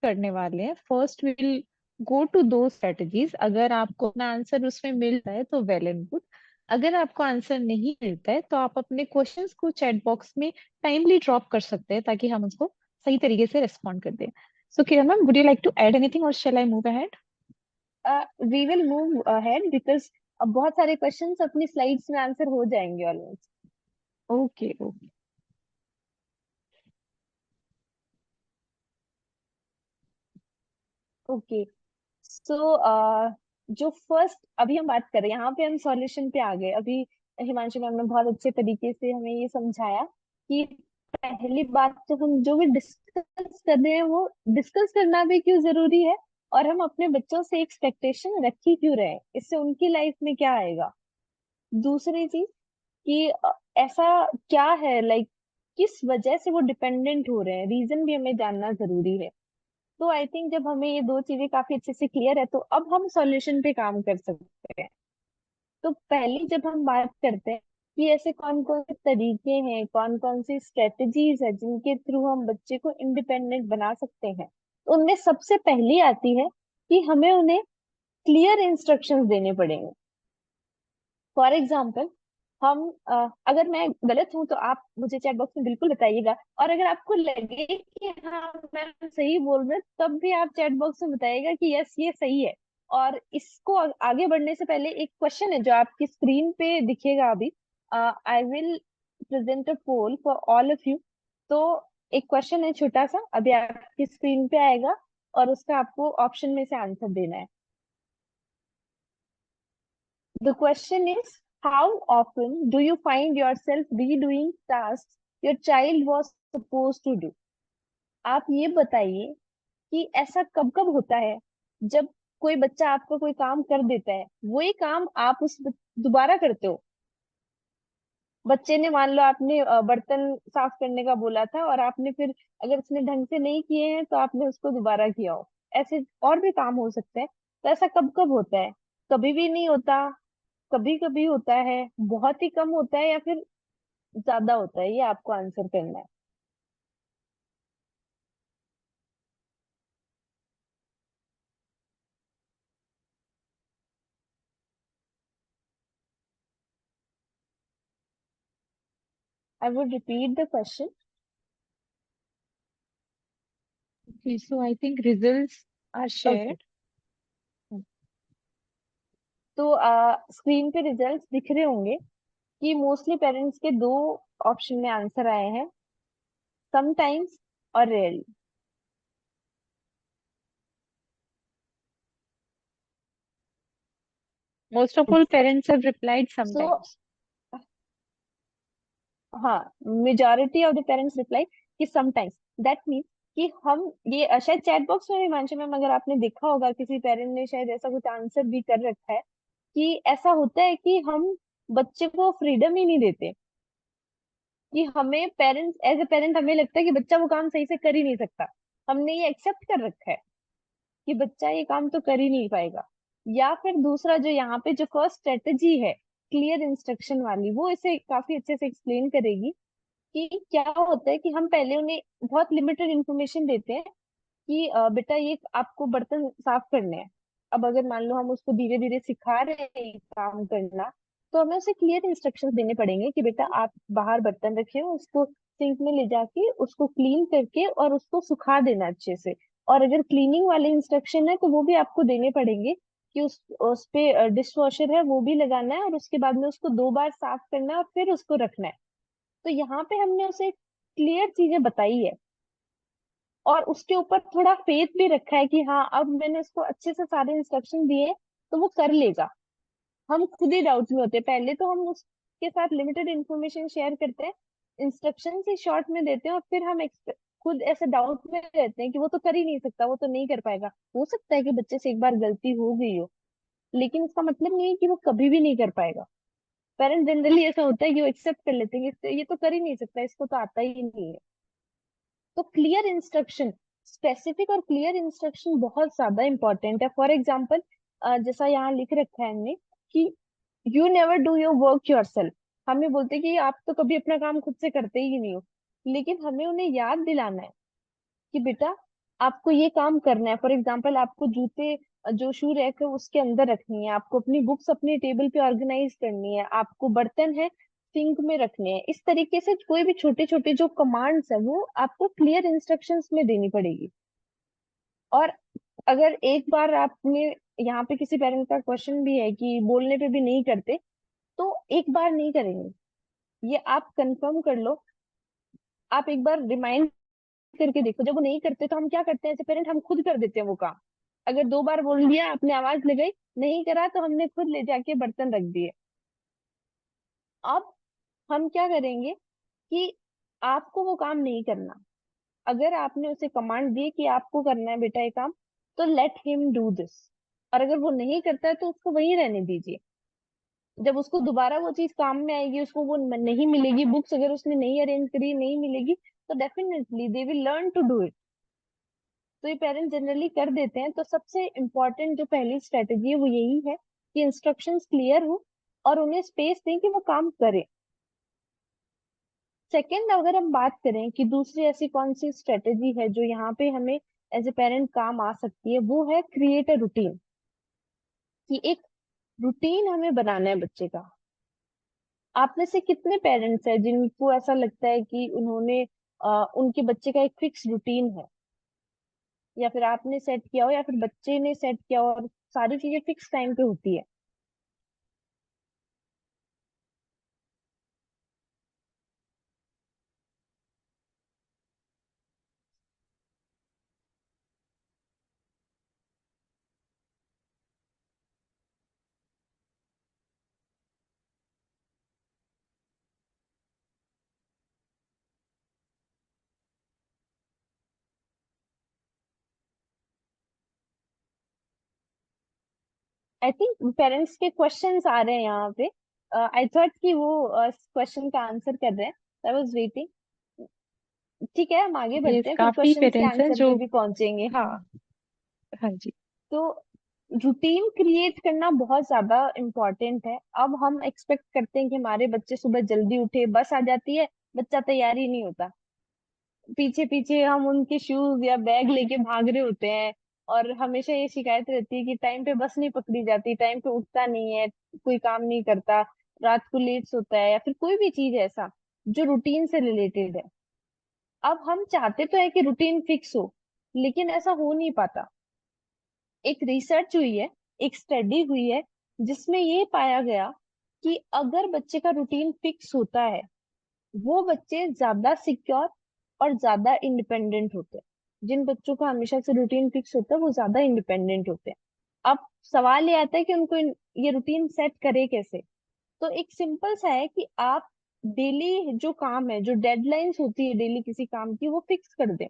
करने वाले हैं, फर्स्ट विल गो टू दो स्ट्रेटेजीज। अगर आपको अपना आंसर उसमें मिलता है तो वेल एंड गुड। अगर आपको आंसर नहीं मिलता है तो आप अपने क्वेश्चंस को चैट बॉक्स में टाइमली ड्रॉप कर सकते हैं, ताकि हम उसको सही तरीके से रिस्पॉन्ड कर दें। So Kiran ma'am, would you like to add anything और shall I move ahead? We will move ahead because अब बहुत सारे क्वेश्चंस अपनी स्लाइड्स में आंसर हो जाएंगे ऑलमोस्ट। Okay okay. ओके। सो जो फर्स्ट अभी हम बात कर रहे हैं यहाँ पे हम सॉल्यूशन पे आ गए अभी। हिमांशु मैम ने बहुत अच्छे तरीके से हमें ये समझाया कि पहली बात तो हम जो भी डिस्कस कर रहे हैं वो डिस्कस करना भी क्यों जरूरी है, और हम अपने बच्चों से एक्सपेक्टेशन रख ही क्यों रहे हैं, इससे उनकी लाइफ में क्या आएगा। दूसरी चीज कि ऐसा क्या है, लाइक किस वजह से वो डिपेंडेंट हो रहे हैं, रीजन भी हमें जानना जरूरी है। तो आई थिंक जब हमें ये दो चीजें काफी अच्छे से क्लियर है तो अब हम सॉल्यूशन पे काम कर सकते हैं। तो पहले जब हम बात करते हैं कि ऐसे कौन कौन से तरीके हैं, कौन कौन सी स्ट्रेटजीज है जिनके थ्रू हम बच्चे को इंडिपेंडेंट बना सकते हैं, तो उनमें सबसे पहली आती है कि हमें उन्हें क्लियर इंस्ट्रक्शंस देने पड़ेंगे। फॉर एग्जाम्पल हम अगर मैं गलत हूं तो आप मुझे चैट बॉक्स में बिल्कुल बताइएगा, और अगर आपको लगे कि हाँ मैं सही बोल रहा तब भी आप चैट बॉक्स में बताइएगा कि यस ये सही है। और इसको आगे बढ़ने से पहले एक क्वेश्चन है जो आपकी स्क्रीन पे दिखेगा अभी। I will present a poll for all of you. तो एक क्वेश्चन है छोटा सा, अभी आपकी स्क्रीन पे आएगा और उसका आपको ऑप्शन में से आंसर देना है। The question is, how often do you find yourself redoing tasks your child was supposed to do? आप ये बताइए कि ऐसा कब कब होता है जब कोई बच्चा आपका कोई काम कर देता है, वही काम आप दोबारा करते हो। बच्चे ने मान लो आपने बर्तन साफ करने का बोला था और आपने फिर अगर उसने ढंग से नहीं किए हैं तो आपने उसको दोबारा किया हो। ऐसे और भी काम हो सकते हैं। तो ऐसा कब कब होता है? कभी भी नहीं होता, कभी कभी होता है, बहुत ही कम होता है, या फिर ज्यादा होता है, ये आपको आंसर करना है। I would repeat the question. Okay, so I think results are okay. shared. तो स्क्रीन पे रिजल्ट्स दिख रहे होंगे कि मोस्टली पेरेंट्स के दो ऑप्शन में आंसर आए हैं, समटाइम्स और rarely. Most of all parents have replied so sometimes. हाँ, majority of the parents reply कि समटाइम्स। दैट मीन्स कि हम ये शायद चैट बॉक्स में भी हिमांशु मैम अगर आपने देखा होगा किसी पेरेंट ने शायद ऐसा कुछ आंसर भी कर रखा है कि ऐसा होता है कि हम बच्चे को फ्रीडम ही नहीं देते, कि हमें पेरेंट्स एज ए पेरेंट हमें लगता है कि बच्चा वो काम सही से कर ही नहीं सकता। हमने ये एक्सेप्ट कर रखा है कि बच्चा ये काम तो कर ही नहीं पाएगा। या फिर दूसरा जो यहाँ पे जो फर्स्ट स्ट्रेटेजी है क्लियर इंस्ट्रक्शन वाली, वो इसे काफी अच्छे से एक्सप्लेन करेगी कि क्या होता है कि हम पहले उन्हें बहुत लिमिटेड इंफॉर्मेशन देते हैं कि बेटा ये आपको बर्तन साफ करने हैं। अब अगर मान लो हम उसको धीरे धीरे सिखा रहे हैं ये काम करना, तो हमें उसे क्लियर इंस्ट्रक्शंस देने पड़ेंगे कि बेटा आप बाहर बर्तन रखे हो, उसको सिंक में ले जाके उसको क्लीन करके और उसको सुखा देना अच्छे से। और अगर क्लीनिंग वाले इंस्ट्रक्शन है तो वो भी आपको देने पड़ेंगे कि उस पे डिश वॉशर है वो भी लगाना है, और उसके बाद में उसको 2 बार साफ करना है और फिर उसको रखना है। तो यहाँ पे हमने उसे क्लियर चीजें बताई है, और उसके ऊपर थोड़ा फेथ भी रखा है कि हाँ अब मैंने उसको अच्छे से सारे इंस्ट्रक्शन दिए हैं, तो वो कर लेगा। हम खुद ही डाउट में होते हैं, पहले तो हम उसके साथ लिमिटेड इंफॉर्मेशन शेयर करते हैं, इंस्ट्रक्शन ही शॉर्ट में देते हैं, और फिर हम खुद ऐसे डाउट में रहते हैं कि वो तो कर ही नहीं सकता, वो तो नहीं कर पाएगा। हो सकता है कि बच्चे से एक बार गलती हो गई हो, लेकिन इसका मतलब नहीं है कि वो कभी भी नहीं कर पाएगा। पेरेंट जनरली ऐसा होता है कि वो एक्सेप्ट कर लेते हैं कि ये तो कर ही नहीं सकता, इसको तो आता ही नहीं है। तो क्लियर इंस्ट्रक्शन, स्पेसिफिक और क्लियर इंस्ट्रक्शन बहुत ज्यादा इंपॉर्टेंट है। फॉर एग्जाम्पल, जैसा यहाँ लिख रखा है हमने कि you never do your work yourself. हमें बोलते हैं कि आप तो कभी अपना काम खुद से करते ही नहीं हो, लेकिन हमें उन्हें याद दिलाना है कि बेटा आपको ये काम करना है। फॉर एग्जाम्पल, आपको जूते, जो शू रैक है उसके अंदर रखनी है, आपको अपनी बुक्स अपनी टेबल पे ऑर्गेनाइज करनी है, आपको बर्तन है सिंक में रखने हैं। इस तरीके से कोई भी छोटे छोटे जो कमांड्स है वो आपको क्लियर इंस्ट्रक्शंस में देनी पड़ेगी। और अगर एक बार आपने, यहाँ पे किसी पेरेंट का क्वेश्चन भी है कि बोलने पे भी नहीं करते, तो एक बार नहीं करेंगे, ये आप कंफर्म कर लो। आप एक बार रिमाइंड करके देखो, जब वो नहीं करते तो हम क्या करते हैं एज ए पेरेंट, हम खुद कर देते हैं वो काम। अगर 2 बार बोल दिया, आपने आवाज लगाई, नहीं करा, तो हमने खुद ले जाके बर्तन रख दिए। अब हम क्या करेंगे कि आपको वो काम नहीं करना। अगर आपने उसे कमांड दी कि आपको करना है बेटा ये काम, तो लेट हिम डू दिस। और अगर वो नहीं करता है तो उसको वहीं रहने दीजिए। जब उसको दोबारा वो चीज काम में आएगी, उसको वो नहीं मिलेगी, बुक्स अगर उसने नहीं अरेंज करी नहीं मिलेगी, तो definitely they will learn to do it. तो ये पेरेंट्स जनरली कर देते हैं। तो सबसे इम्पोर्टेंट जो पहली स्ट्रेटेजी है वो यही है कि इंस्ट्रक्शंस क्लियर हो और उन्हें स्पेस दें कि वो काम करें। सेकंड, अगर हम बात करें कि दूसरी ऐसी कौन सी स्ट्रेटेजी है जो यहाँ पे हमें एज ए पेरेंट काम आ सकती है, वो है क्रिएट अ रूटीन। कि एक रूटीन हमें बनाना है बच्चे का। आप में से कितने पेरेंट्स हैं जिनको ऐसा लगता है कि उन्होंने उनके बच्चे का एक फिक्स रूटीन है, या फिर आपने सेट किया हो या फिर बच्चे ने सेट किया हो, और सारी चीजें फिक्स टाइम पे होती है। आई थिंक पेरेंट्स के क्वेश्चंस आ रहे हैं यहाँ पे। आई थॉट कि वो क्वेश्चन का आंसर कर रहे हैं। I was waiting. ठीक है, हम आगे ये बढ़ते हैं, फिर काफी क्वेश्चंस के पेरेंट्स हैं आंसर जो, पे भी पहुंचेंगे। हाँ, हाँ जी। तो रूटीन क्रिएट करना बहुत ज्यादा इम्पोर्टेंट है। अब हम एक्सपेक्ट करते हैं कि हमारे बच्चे सुबह जल्दी उठे, बस आ जाती है, बच्चा तैयार ही नहीं होता, पीछे पीछे हम उनके शूज या बैग लेके भाग रहे होते हैं। और हमेशा ये शिकायत रहती है कि टाइम पे बस नहीं पकड़ी जाती, टाइम पे उठता नहीं है, कोई काम नहीं करता, रात को लेट सोता है, या फिर कोई भी चीज ऐसा जो रूटीन से रिलेटेड है। अब हम चाहते तो है कि रूटीन फिक्स हो, लेकिन ऐसा हो नहीं पाता। एक रिसर्च हुई है, एक स्टडी हुई है, जिसमें ये पाया गया कि अगर बच्चे का रूटीन फिक्स होता है, वो बच्चे ज्यादा सिक्योर और ज्यादा इंडिपेंडेंट होते हैं। जिन बच्चों का हमेशा से रूटीन फिक्स होता है वो ज्यादा इंडिपेंडेंट होते हैं। अब सवाल ये आता है कि उनको ये रूटीन सेट करे कैसे। तो एक सिंपल सा है कि आप डेली जो काम है, जो डेडलाइंस होती है डेली किसी काम की, वो फिक्स कर दें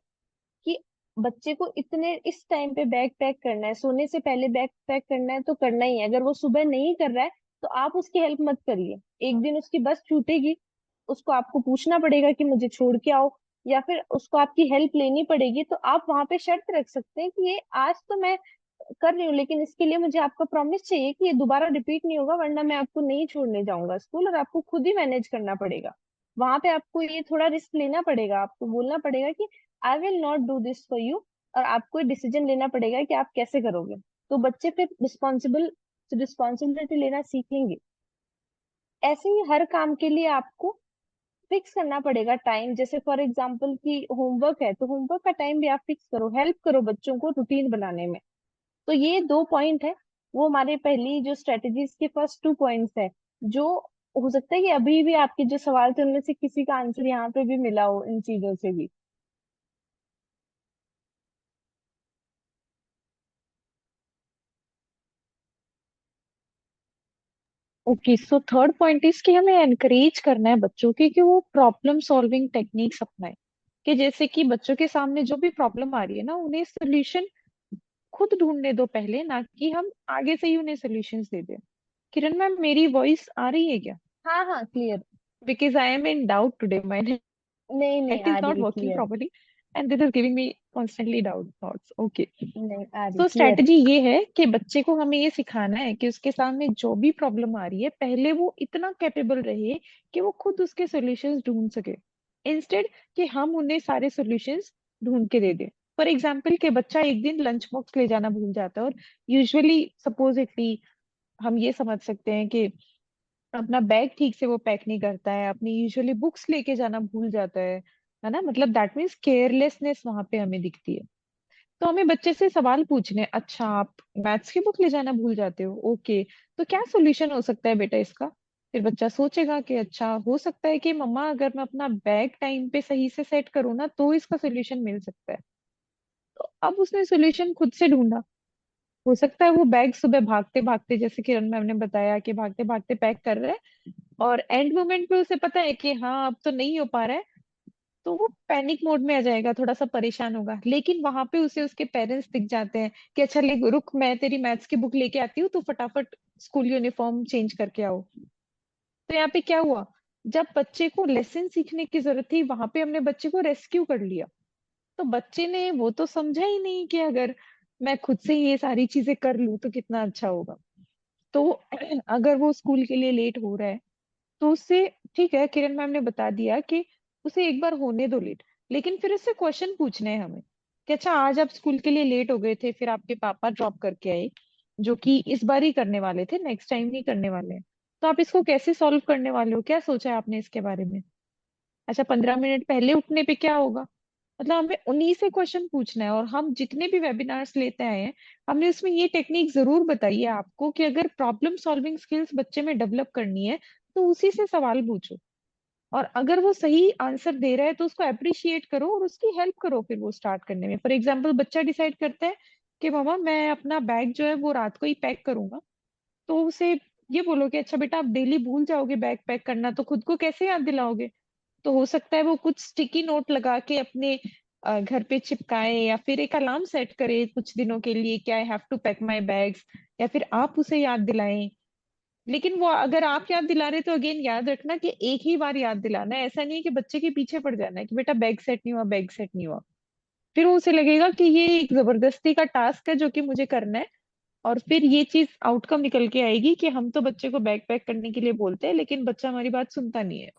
कि बच्चे को इतने इस टाइम पे बैग पैक करना है, सोने से पहले बैग पैक करना है तो करना ही है। अगर वो सुबह नहीं कर रहा है तो आप उसकी हेल्प मत करिए। एक दिन उसकी बस छूटेगी, उसको आपको पूछना पड़ेगा कि मुझे छोड़ के आओ, या फिर उसको आपकी हेल्प लेनी पड़ेगी। तो आप वहां पे शर्त रख सकते हैं कि ये आज तो मैं कर रही हूँ, लेकिन इसके लिए मुझे आपका प्रॉमिस चाहिए कि ये दोबारा रिपीट नहीं होगा, वरना मैं आपको नहीं छोड़ने जाऊंगा स्कूल, और आपको खुद ही मैनेज करना पड़ेगा। वहां पे आपको ये थोड़ा रिस्क लेना पड़ेगा, आपको बोलना पड़ेगा कि I will not do this for you, और आपको डिसीजन लेना पड़ेगा कि आप कैसे करोगे। तो बच्चे फिर रिस्पॉन्सिबिलिटी लेना सीखेंगे। ऐसे ही हर काम के लिए आपको फिक्स करना पड़ेगा टाइम। जैसे फॉर एग्जाम्पल कि होमवर्क है, तो होमवर्क का टाइम भी आप फिक्स करो, हेल्प करो बच्चों को रूटीन बनाने में। तो ये 2 पॉइंट है। वो हमारे पहली जो स्ट्रेटेजीज के फर्स्ट 2 पॉइंट्स है, जो हो सकता है कि अभी भी आपके जो सवाल थे उनमें से किसी का आंसर यहाँ पे भी मिला हो इन चीजों से भी। Okay, so third point is कि हमें एनकरेज करना है बच्चों की कि वो प्रॉब्लम सॉल्विंग टेक्निक्स अपनाए। कि जैसे कि बच्चों के सामने जो भी प्रॉब्लम आ रही है ना, उन्हें सोल्यूशन खुद ढूंढने दो पहले, ना कि हम आगे से ही उन्हें सॉल्यूशंस दे दें। किरण मैम, मेरी वॉइस आ रही है क्या? हाँ हाँ, clear. Because I am in doubt today, my नहीं नहीं, नेट आ इज रही नॉट है working clear. Properly and this is giving me constantly doubt thoughts. Okay, नहीं, आ रही तो क्लियर। स्ट्रेटजी ये है कि बच्चे को हमें ये सिखाना है कि उसके सामने जो भी प्रॉब्लम आ रही है, पहले वो इतना कैपेबल रहे कि वो खुद उसके सॉल्यूशंस ढूंढ सके, इंस्टेड कि हम उन्हें सारे सॉल्यूशंस ढूंढ के दे दें। फॉर एग्जाम्पल के बच्चा एक दिन लंच बॉक्स ले जाना भूल जाता है, और यूजुअली सपोजिटली हम ये समझ सकते हैं कि अपना बैग ठीक से वो पैक नहीं करता है, अपनी यूजुअली बुक्स लेके जाना भूल जाता है ना, मतलब दैट मीन्स केयरलेसनेस वहां पे हमें दिखती है। तो हमें बच्चे से सवाल पूछने, अच्छा आप मैथ्स की बुक ले जाना भूल जाते हो, ओके, तो क्या सोल्यूशन हो सकता है बेटा इसका? फिर बच्चा सोचेगा कि अच्छा हो सकता है कि मम्मा अगर मैं अपना बैग टाइम पे सही से सेट करूँ ना, तो इसका सोल्यूशन मिल सकता है। तो अब उसने सोल्यूशन खुद से ढूंढा। हो सकता है वो बैग सुबह भागते भागते, जैसे किरण मैम ने बताया कि भागते भागते पैक कर रहा है, और एंड मोमेंट पे उसे पता है कि हाँ अब तो नहीं हो पा रहा है, तो वो पैनिक मोड में आ जाएगा, थोड़ा सा परेशान होगा। लेकिन वहां पे उसे उसके पेरेंट्स दिख जाते हैं कि अच्छा ले रुक, मैं तेरी मैथ्स की बुक लेके आती हूँ, तो फटाफट स्कूल यूनिफॉर्म चेंज करके आओ। तो यहाँ पे क्या हुआ, जब बच्चे को लेसन सीखने की जरूरत थी, वहां पे हमने बच्चे को रेस्क्यू कर लिया। तो बच्चे ने वो तो समझा ही नहीं कि अगर मैं खुद से ये सारी चीजें कर लूँ तो कितना अच्छा होगा। तो अगर वो स्कूल के लिए लेट हो रहा है, तो उससे, ठीक है किरण मैम ने बता दिया कि उसे एक बार होने दो लेट, लेकिन फिर उससे क्वेश्चन पूछने हैं हमें कि अच्छा आज आप स्कूल के लिए लेट हो गए थे, फिर आपके पापा ड्रॉप करके आए, जो कि इस बार ही करने वाले थे, नेक्स्ट टाइम नहीं करने वाले हैं, तो आप इसको कैसे सॉल्व करने वाले हो, क्या सोचा है आपने इसके बारे में? अच्छा 15 मिनट पहले उठने पे क्या होगा? मतलब हमें उन्हीं से क्वेश्चन पूछना है। और हम जितने भी वेबिनार्स लेते आए हैं, हमने उसमें ये टेक्निक जरूर बताई है आपको कि अगर प्रॉब्लम सॉल्विंग स्किल्स बच्चे में डेवलप करनी है, तो उसी से सवाल पूछो, और अगर वो सही आंसर दे रहा है तो उसको अप्रिशिएट करो और उसकी हेल्प करो फिर वो स्टार्ट करने में। फॉर एग्जाम्पल बच्चा डिसाइड करता है कि मामा मैं अपना बैग जो है वो रात को ही पैक करूंगा, तो उसे ये बोलो कि अच्छा बेटा आप डेली भूल जाओगे बैग पैक करना, तो खुद को कैसे याद दिलाओगे? तो हो सकता है वो कुछ स्टिकी नोट लगा के अपने घर पे चिपकाए, या फिर एक अलार्म सेट करे कुछ दिनों के लिए कि I have to pack my bags, या फिर आप उसे याद दिलाएं। लेकिन वो अगर आप याद दिला रहे तो अगेन याद रखना कि एक ही बार याद दिलाना है, ऐसा नहीं है कि बच्चे के पीछे पड़ जाना है कि बेटा बैग सेट नहीं हुआ, बैग सेट नहीं हुआ। फिर वो उसे लगेगा कि ये एक जबरदस्ती का टास्क है जो कि मुझे करना है, और फिर ये चीज आउटकम निकल के आएगी कि हम तो बच्चे को बैग पैक करने के लिए बोलते हैं, लेकिन बच्चा हमारी बात सुनता नहीं है।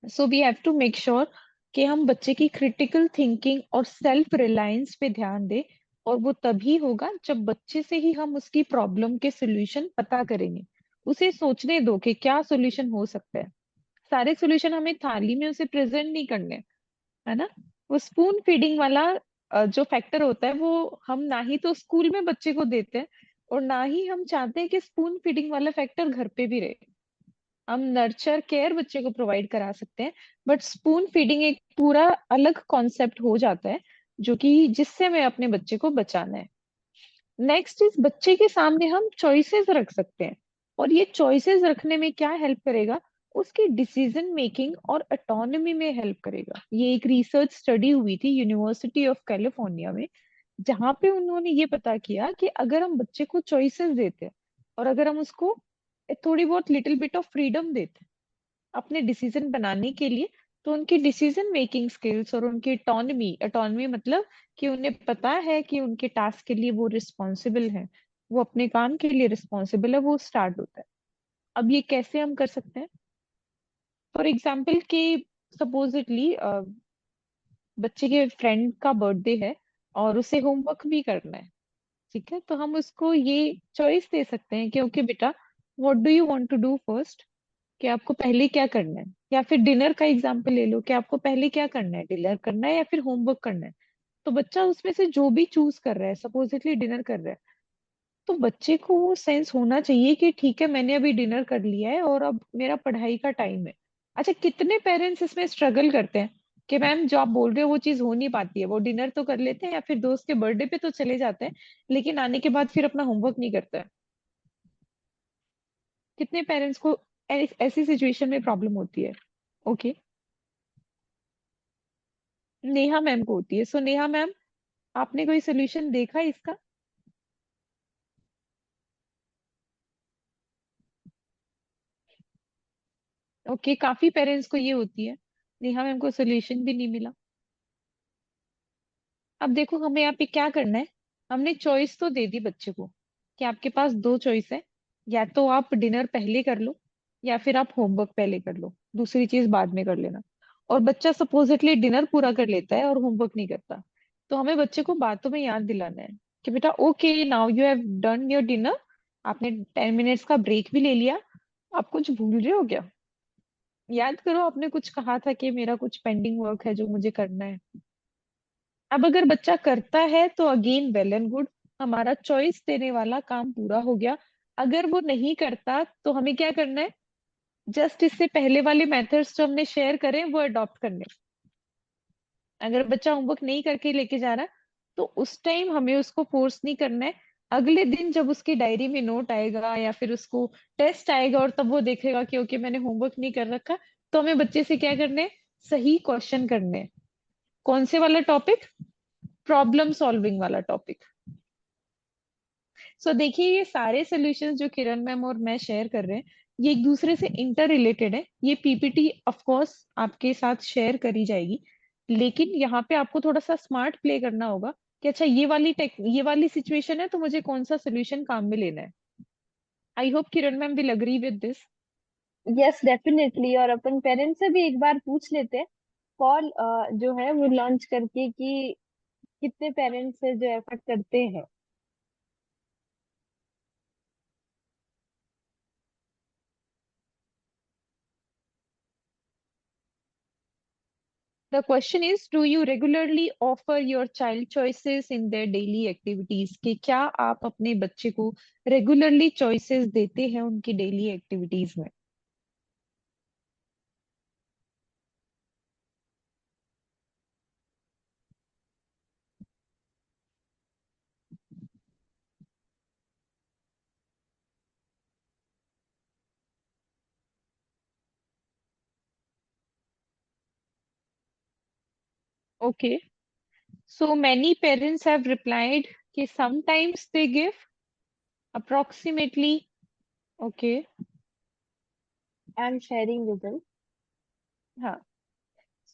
So we have to make sure कि हम बच्चे की क्रिटिकल थिंकिंग और सेल्फ रिलायंस पे ध्यान दें, और वो तभी होगा जब बच्चे से ही हम उसकी प्रॉब्लम के सॉल्यूशन पता करेंगे। उसे सोचने दो कि क्या सॉल्यूशन हो सकता है। सारे सॉल्यूशन हमें थाली में उसे प्रेजेंट नहीं करने, है ना। वो स्पून फीडिंग वाला जो फैक्टर होता है, वो हम ना ही तो स्कूल में बच्चे को देते हैं, और ना ही हम चाहते हैं कि स्पून फीडिंग वाला फैक्टर घर पे भी रहे। हम नर्चर केयर बच्चे को प्रोवाइड करा सकते हैं, बट स्पून फीडिंग एक पूरा अलग कॉन्सेप्ट हो जाता है, जो कि जिससे हमें अपने बच्चे को बचाना है। नेक्स्ट इज बच्चे के सामने हम चॉइसेस रख सकते हैं, और ये चॉइसेस रखने में क्या हेल्प करेगा, उसकी डिसीजन मेकिंग और ऑटोनॉमी में हेल्प करेगा। ये एक रिसर्च स्टडी हुई थी यूनिवर्सिटी ऑफ कैलिफोर्निया में, जहां पे उन्होंने ये पता किया कि अगर हम बच्चे को चॉइसेस देते हैं, और अगर हम उसको थोड़ी बहुत लिटिल बिट ऑफ फ्रीडम देते हैं अपने डिसीजन बनाने के लिए, तो उनकी डिसीजन मेकिंग स्किल्स और उनकी ऑटोनॉमी, ऑटोनॉमी मतलब कि उन्हें पता है कि उनके टास्क के लिए वो रिस्पॉन्सिबल है, वो अपने काम के लिए रिस्पॉन्सिबल है, वो स्टार्ट होता है। अब ये कैसे हम कर सकते हैं? फॉर एग्जाम्पल कि सपोजिटली बच्चे के फ्रेंड का बर्थडे है, और उसे होमवर्क भी करना है, ठीक है, तो हम उसको ये चॉइस दे सकते हैं कि ओके बेटा, what do you want to do first, कि आपको पहले क्या करना है। या फिर डिनर का एग्जाम्पल ले लो कि आपको पहले क्या करना है, डिनर करना है या फिर होमवर्क करना है। तो बच्चा उसमें से जो भी चूज कर रहा है, सपोजिटली डिनर कर रहा है, तो बच्चे को वो सेंस होना चाहिए कि ठीक है, मैंने अभी डिनर कर लिया है और अब मेरा पढ़ाई का टाइम है। अच्छा, कितने पेरेंट्स इसमें स्ट्रगल करते हैं कि मैम जो आप बोल रहे हो वो चीज हो नहीं पाती है, वो डिनर तो कर लेते हैं या फिर दोस्त के बर्थडे पे तो चले जाते हैं, लेकिन आने के बाद फिर अपना होमवर्क नहीं करते हैं। कितने पेरेंट्स को ऐसी सिचुएशन में प्रॉब्लम होती है। ओके, नेहा मैम को होती है। सो नेहा मैम, आपने कोई सोल्यूशन देखा इसका? ओके, काफी पेरेंट्स को ये होती है। नेहा मैम को सोल्यूशन भी नहीं मिला। अब देखो, हमें यहाँ पे क्या करना है। हमने चॉइस तो दे दी बच्चे को कि आपके पास दो चॉइस है, या तो आप डिनर पहले कर लो या फिर आप होमवर्क पहले कर लो, दूसरी चीज बाद में कर लेना। और बच्चा सपोजिटली डिनर पूरा कर लेता है और होमवर्क नहीं करता। तो हमें बच्चे को बातों में याद दिलाना है कि बेटा, okay, now you have done your dinner, आपने 10 मिनट्स का ब्रेक भी ले लिया, आप कुछ भूल रहे हो क्या? याद करो, आपने कुछ कहा था कि मेरा कुछ पेंडिंग वर्क है जो मुझे करना है। अब अगर बच्चा करता है तो अगेन वेल एंड गुड, हमारा चॉइस देने वाला काम पूरा हो गया। अगर वो नहीं करता तो हमें क्या करना है? जस्ट इससे पहले वाले मेथड्स जो हमने शेयर करें वो अडॉप्ट करने हैं। अगर बच्चा होमवर्क नहीं करके लेके जा रहा, तो उस टाइम हमें उसको फोर्स नहीं करना है। अगले दिन जब उसकी डायरी में नोट आएगा या फिर उसको टेस्ट आएगा और तब वो देखेगा कि ओके, मैंने होमवर्क नहीं कर रखा, तो हमें बच्चे से क्या करने हैं? सही क्वेश्चन करने हैं। कौन से वाला टॉपिक? प्रॉब्लम सॉल्विंग वाला टॉपिक। सो देखिए, ये सारे सॉल्यूशंस जो किरण मैम और मैं शेयर कर रहे हैं, ये एक दूसरे से इंटर रिलेटेड है। ये पीपीटी ऑफ कोर्स आपके साथ शेयर करी जाएगी, लेकिन यहाँ पे आपको थोड़ा सा स्मार्ट प्ले करना होगा कि अच्छा, ये वाली सिचुएशन है तो मुझे कौन सा सोल्यूशन काम में लेना है। I hope Kiran ma'am will agree with this. Yes definitely. और अपन पेरेंट्स से भी एक बार पूछ लेते हैं कॉल जो है वो लॉन्च करके कि कितने पेरेंट्स है जो एफर्ट करते हैं। The question is, do you regularly offer your child choices in their daily activities? कि क्या आप अपने बच्चे को रेगुलरली चॉइसेस देते हैं उनकी डेली एक्टिविटीज में? Okay, so many parents have replied कि sometimes they give approximately. Okay, I am sharing result. हाँ,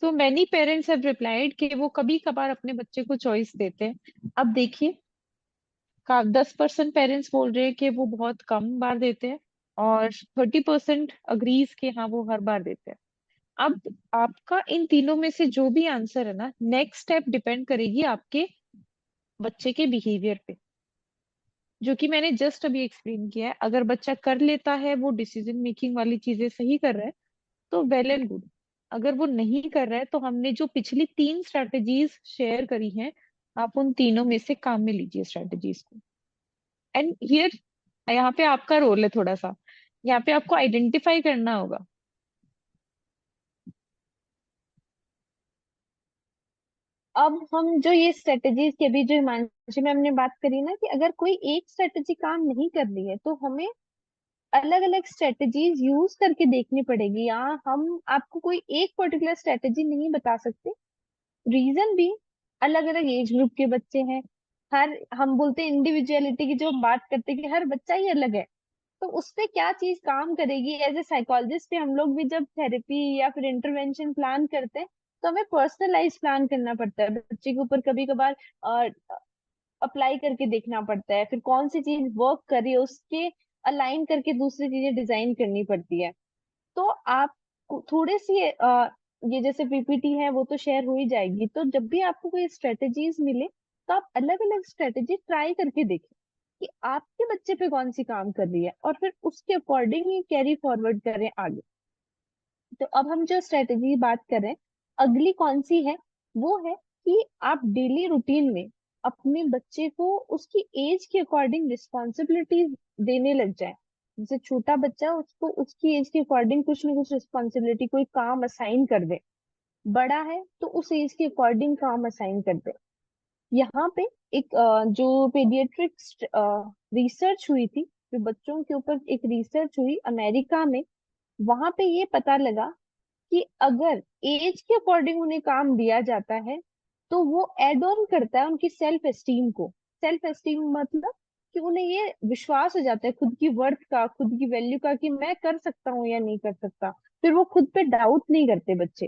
so many parents have replied कि वो कभी कभार अपने बच्चे को चॉइस देते हैं। अब देखिए, का 10% पेरेंट्स बोल रहे हैं कि वो बहुत कम बार देते हैं, और 30% अग्रीज कि हाँ, वो हर बार देते हैं। अब आपका इन तीनों में से जो भी आंसर है ना, नेक्स्ट स्टेप डिपेंड करेगी आपके बच्चे के बिहेवियर पे, जो कि मैंने जस्ट अभी एक्सप्लेन किया है। अगर बच्चा कर लेता है, वो डिसीजन मेकिंग वाली चीजें सही कर रहा है, तो वेल एंड गुड। अगर वो नहीं कर रहा है, तो हमने जो पिछली तीन स्ट्रेटेजीज शेयर करी हैं, आप उन तीनों में से काम में लीजिए स्ट्रेटेजीज को। एंड हियर, यहाँ पे आपका रोल है थोड़ा सा। यहाँ पे आपको आइडेंटिफाई करना होगा। अब हम जो ये स्ट्रेटेजीज के अभी जो हिमांशु मैम ने बात करी ना कि अगर कोई एक स्ट्रेटेजी काम नहीं कर रही है तो हमें अलग अलग स्ट्रेटेजीज यूज करके देखनी पड़ेगी। यहाँ हम आपको कोई एक पर्टिकुलर स्ट्रेटेजी नहीं बता सकते। रीजन भी अलग अलग एज ग्रुप के बच्चे हैं। हर हम बोलते हैं इंडिविजुअलिटी की, जो हम बात करते हैं कि हर बच्चा ही अलग है। तो उस पे क्या चीज काम करेगी, एज ए साइकोलॉजिस्ट हम लोग भी जब थेरेपी या फिर इंटरवेंशन प्लान करते हैं तो हमें पर्सनलाइज प्लान करना पड़ता है। बच्चे के ऊपर कभी कभार अप्लाई करके देखना पड़ता है, फिर कौन सी चीज वर्क कर रही है उसके अलाइन करके दूसरी चीजें डिजाइन करनी पड़ती है। तो आप थोड़े सी ये जैसे पीपीटी है वो तो शेयर हो ही जाएगी, तो जब भी आपको कोई स्ट्रेटेजीज मिले तो आप अलग अलग स्ट्रेटेजी ट्राई करके देखें कि आपके बच्चे पे कौन सी काम कर रही है और फिर उसके अकॉर्डिंग ही कैरी फॉरवर्ड करें आगे। तो अब हम जो स्ट्रेटेजी बात कर रहे हैं, अगली कौन सी है, वो है कि आप डेली रूटीन में अपने बच्चे को उसकी एज के अकॉर्डिंग रिस्पॉन्सिबिलिटीज देने लग जाए। जैसे छोटा बच्चा है, उसको उसकी एज के अकॉर्डिंग कुछ ना कुछ रिस्पॉन्सिबिलिटी, कोई काम असाइन कर दे। बड़ा है तो उस एज के अकॉर्डिंग काम असाइन कर दे। यहाँ पे एक जो पीडियाट्रिक्स रिसर्च हुई थी, जो बच्चों के ऊपर एक रिसर्च हुई अमेरिका में, वहां पे ये पता लगा कि अगर एज के अकॉर्डिंग उन्हें काम दिया जाता है तो वो एड ऑन करता है उनकी सेल्फ एस्टीम को। सेल्फ एस्टीम मतलब कि उन्हें ये विश्वास हो जाता है खुद की वर्थ का, खुद की वैल्यू का, कि मैं कर सकता हूँ या नहीं कर सकता। फिर वो खुद पे डाउट नहीं करते बच्चे।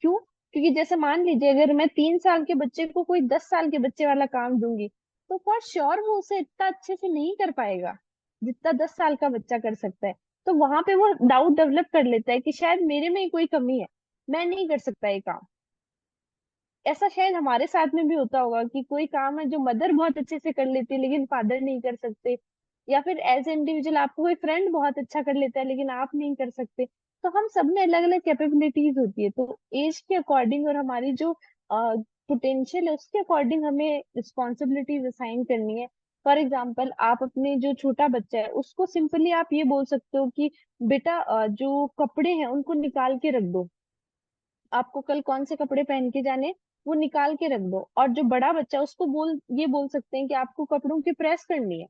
क्यों? क्योंकि जैसे मान लीजिए अगर मैं 3 साल के बच्चे को कोई 10 साल के बच्चे वाला काम दूंगी, तो फॉर श्योर वो उसे इतना अच्छे से नहीं कर पाएगा जितना 10 साल का बच्चा कर सकता है। तो वहां पे वो डाउट डेवलप कर लेता है कि शायद मेरे में ही कोई कमी है, मैं नहीं कर सकता ये काम। ऐसा शायद हमारे साथ में भी होता होगा कि कोई काम है जो मदर बहुत अच्छे से कर लेती है लेकिन फादर नहीं कर सकते, या फिर एज ए इंडिविजुअल आपको कोई फ्रेंड बहुत अच्छा कर लेता है लेकिन आप नहीं कर सकते। तो हम सब में अलग अलग कैपेबिलिटीज होती है, तो एज के अकॉर्डिंग और हमारी जो पोटेंशियल है उसके अकॉर्डिंग हमें रिस्पॉन्सिबिलिटीज असाइन करनी है। फॉर एग्जाम्पल, आप अपने जो छोटा बच्चा है उसको सिंपली आप ये बोल सकते हो कि बेटा जो कपड़े हैं उनको निकाल के रख दो, आपको कल कौन से कपड़े पहन के जाने, वो निकाल के रख दो। और जो बड़ा बच्चा है, उसको ये बोल सकते हैं कि आपको कपड़ों की प्रेस करनी है।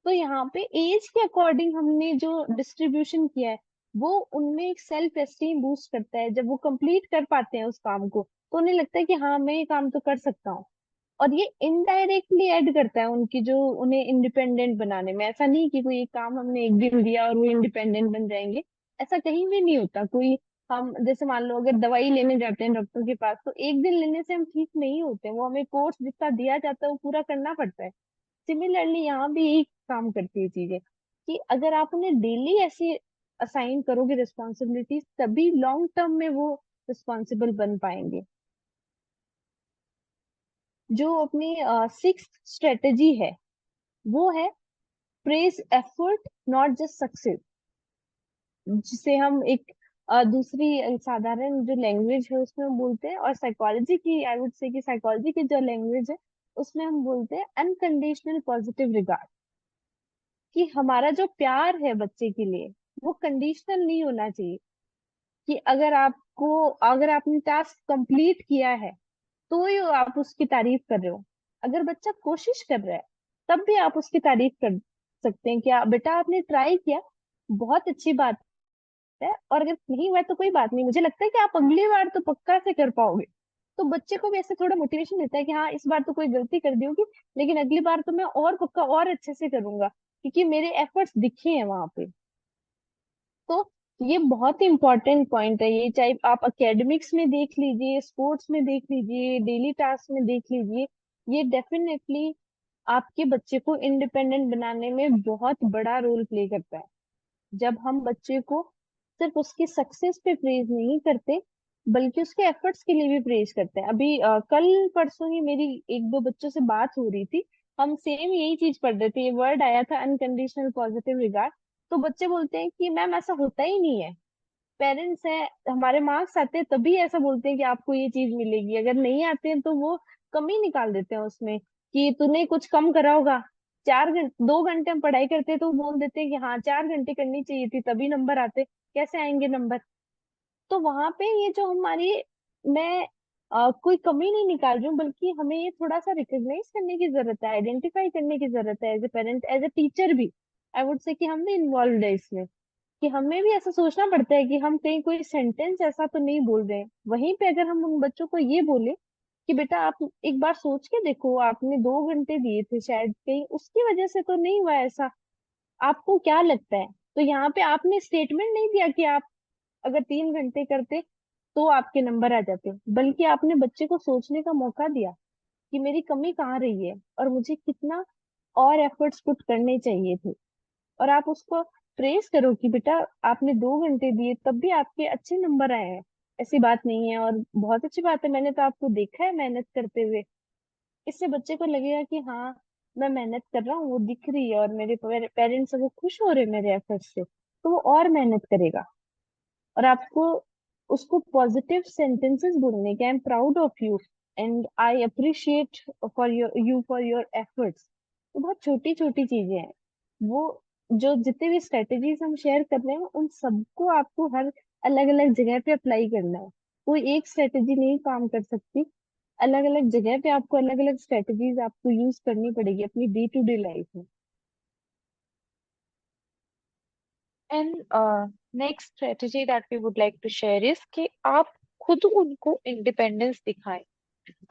तो यहाँ पे एज के अकॉर्डिंग हमने जो डिस्ट्रीब्यूशन किया है, वो उनमें एक सेल्फ एस्टीम बूस्ट करता है। जब वो कंप्लीट कर पाते हैं उस काम को, तो उन्हें लगता है कि हाँ, मैं ये काम तो कर सकता हूँ। और ये इनडायरेक्टली ऐड करता है उनकी जो उन्हें इंडिपेंडेंट बनाने में। ऐसा नहीं कि कोई एक काम हमने एक दिन दिया और वो इंडिपेंडेंट बन जाएंगे, ऐसा कहीं भी नहीं होता। कोई, हम जैसे मान लो अगर दवाई लेने जाते हैं डॉक्टर के पास, तो एक दिन लेने से हम ठीक नहीं होते, वो हमें कोर्स जितना दिया जाता है वो पूरा करना पड़ता है। सिमिलरली यहाँ भी यही काम करती है चीजें, कि अगर आप उन्हें डेली ऐसे असाइन करोगे रिस्पॉन्सिबिलिटीज, तभी लॉन्ग टर्म में वो रिस्पॉन्सिबल बन पाएंगे। जो अपनी सिक्स्थ स्ट्रेटेजी है, वो है praise effort not just success, जिसे हम एक दूसरी साधारण जो लैंग्वेज है उसमें हम बोलते हैं, और साइकोलॉजी की, आई वुड से कि साइकोलॉजी की जो लैंग्वेज है उसमें हम बोलते हैं अनकंडीशनल पॉजिटिव रिगार्ड। कि हमारा जो प्यार है बच्चे के लिए, वो कंडीशनल नहीं होना चाहिए। कि अगर आपने टास्क कंप्लीट किया है तो ही आप उसकी तारीफ कर रहे हो। अगर बच्चा कोशिश कर रहा है, तब भी आप उसकी तारीफ कर सकते हैं कि बेटा आपने ट्राई किया, बहुत अच्छी बात है। और अगर नहीं हुआ तो कोई बात नहीं, मुझे लगता है कि आप अगली बार तो पक्का से कर पाओगे। तो बच्चे को भी ऐसे थोड़ा मोटिवेशन मिलता है कि हाँ, इस बार तो कोई गलती कर दी होगी, लेकिन अगली बार तो मैं और पक्का और अच्छे से करूंगा, क्योंकि मेरे एफर्ट्स दिखे हैं वहां पे। तो ये बहुत ही इंपॉर्टेंट पॉइंट है ये, चाहे आप एकेडमिक्स में देख लीजिए, स्पोर्ट्स में देख लीजिए, डेली टास्क में देख लीजिए। ये डेफिनेटली आपके बच्चे को इंडिपेंडेंट बनाने में बहुत बड़ा रोल प्ले करता है। जब हम बच्चे को सिर्फ उसकी सक्सेस पे प्रेज नहीं करते, बल्कि उसके एफर्ट्स के लिए भी प्रेज करते हैं। अभी कल परसों ही मेरी एक दो बच्चों से बात हो रही थी, हम सेम यही चीज पढ़ रहे थे, ये वर्ड आया था अनकंडीशनल पॉजिटिव रिगार्ड। तो बच्चे बोलते हैं कि मैम ऐसा होता ही नहीं है, पेरेंट्स हैं, हमारे मार्क्स आते हैं तभी ऐसा बोलते हैं कि आपको ये चीज मिलेगी, अगर नहीं आते हैं तो वो कमी निकाल देते हैं उसमें, कि तूने कुछ कम करा होगा। 4 घंटे 2 घंटे हम पढ़ाई करते हैं तो वो बोल देते हैं कि हाँ, 4 घंटे करनी चाहिए थी तभी नंबर आते, कैसे आएंगे नंबर। तो वहां पे ये जो हमारी, मैं कोई कमी नहीं निकाल रही हूँ, बल्कि हमें ये थोड़ा सा रिकॉग्नाइज करने की जरूरत है, आइडेंटिफाई करने की जरूरत है, as a parent, as a teacher भी। आई वुड से कि हम भी इन्वॉल्व है इसमें, कि हमें भी ऐसा सोचना पड़ता है कि हम कहीं कोई सेंटेंस ऐसा तो नहीं बोल रहे हैं। वहीं पे अगर हम उन बच्चों को ये बोले कि बेटा आप एक बार सोच के देखो, आपने 2 घंटे दिए थे, शायद कहीं उसकी वजह से तो नहीं हुआ ऐसा, आपको क्या लगता है। तो यहाँ पे आपने स्टेटमेंट नहीं दिया कि आप अगर 3 घंटे करते तो आपके नंबर आ जाते, बल्कि आपने बच्चे को सोचने का मौका दिया कि मेरी कमी कहाँ रही है और मुझे कितना और एफर्ट्स पुट करने चाहिए थे। और आप उसको प्रेस करो कि बेटा आपने 2 घंटे दिए तब भी आपके अच्छे नंबर आए हैं, ऐसी बात नहीं है और बहुत अच्छी बात है, मैंने तो आपको देखा है मेहनत करते हुए। इससे बच्चे को लगेगा कि हाँ, मैं मेहनत कर रहा हूँ, वो दिख रही है, और मेरे पेरेंट्स वो खुश हो रहे हैं मेरे एफर्ट से, तो वो और मेहनत करेगा। और आपको उसको पॉजिटिव सेंटेंसेस बोलने के, I am proud of you, and I appreciate for your efforts. तो बहुत छोटी छोटी चीजें हैं वो, जो जितने भी स्ट्रेटेजीज हम शेयर कर रहे हैं उन सबको आपको हर अलग अलग जगह पे अप्लाई करना है। कोई एक स्ट्रेटेजी नहीं काम कर सकती, अलग अलग जगह पे आपको अलग अलग स्ट्रेटेजीज आपको यूज करनी पड़ेगी अपनी डे टू डे लाइफ में। And next strategy that we would like to share is कि आप खुद उनको इंडिपेंडेंस दिखाएं।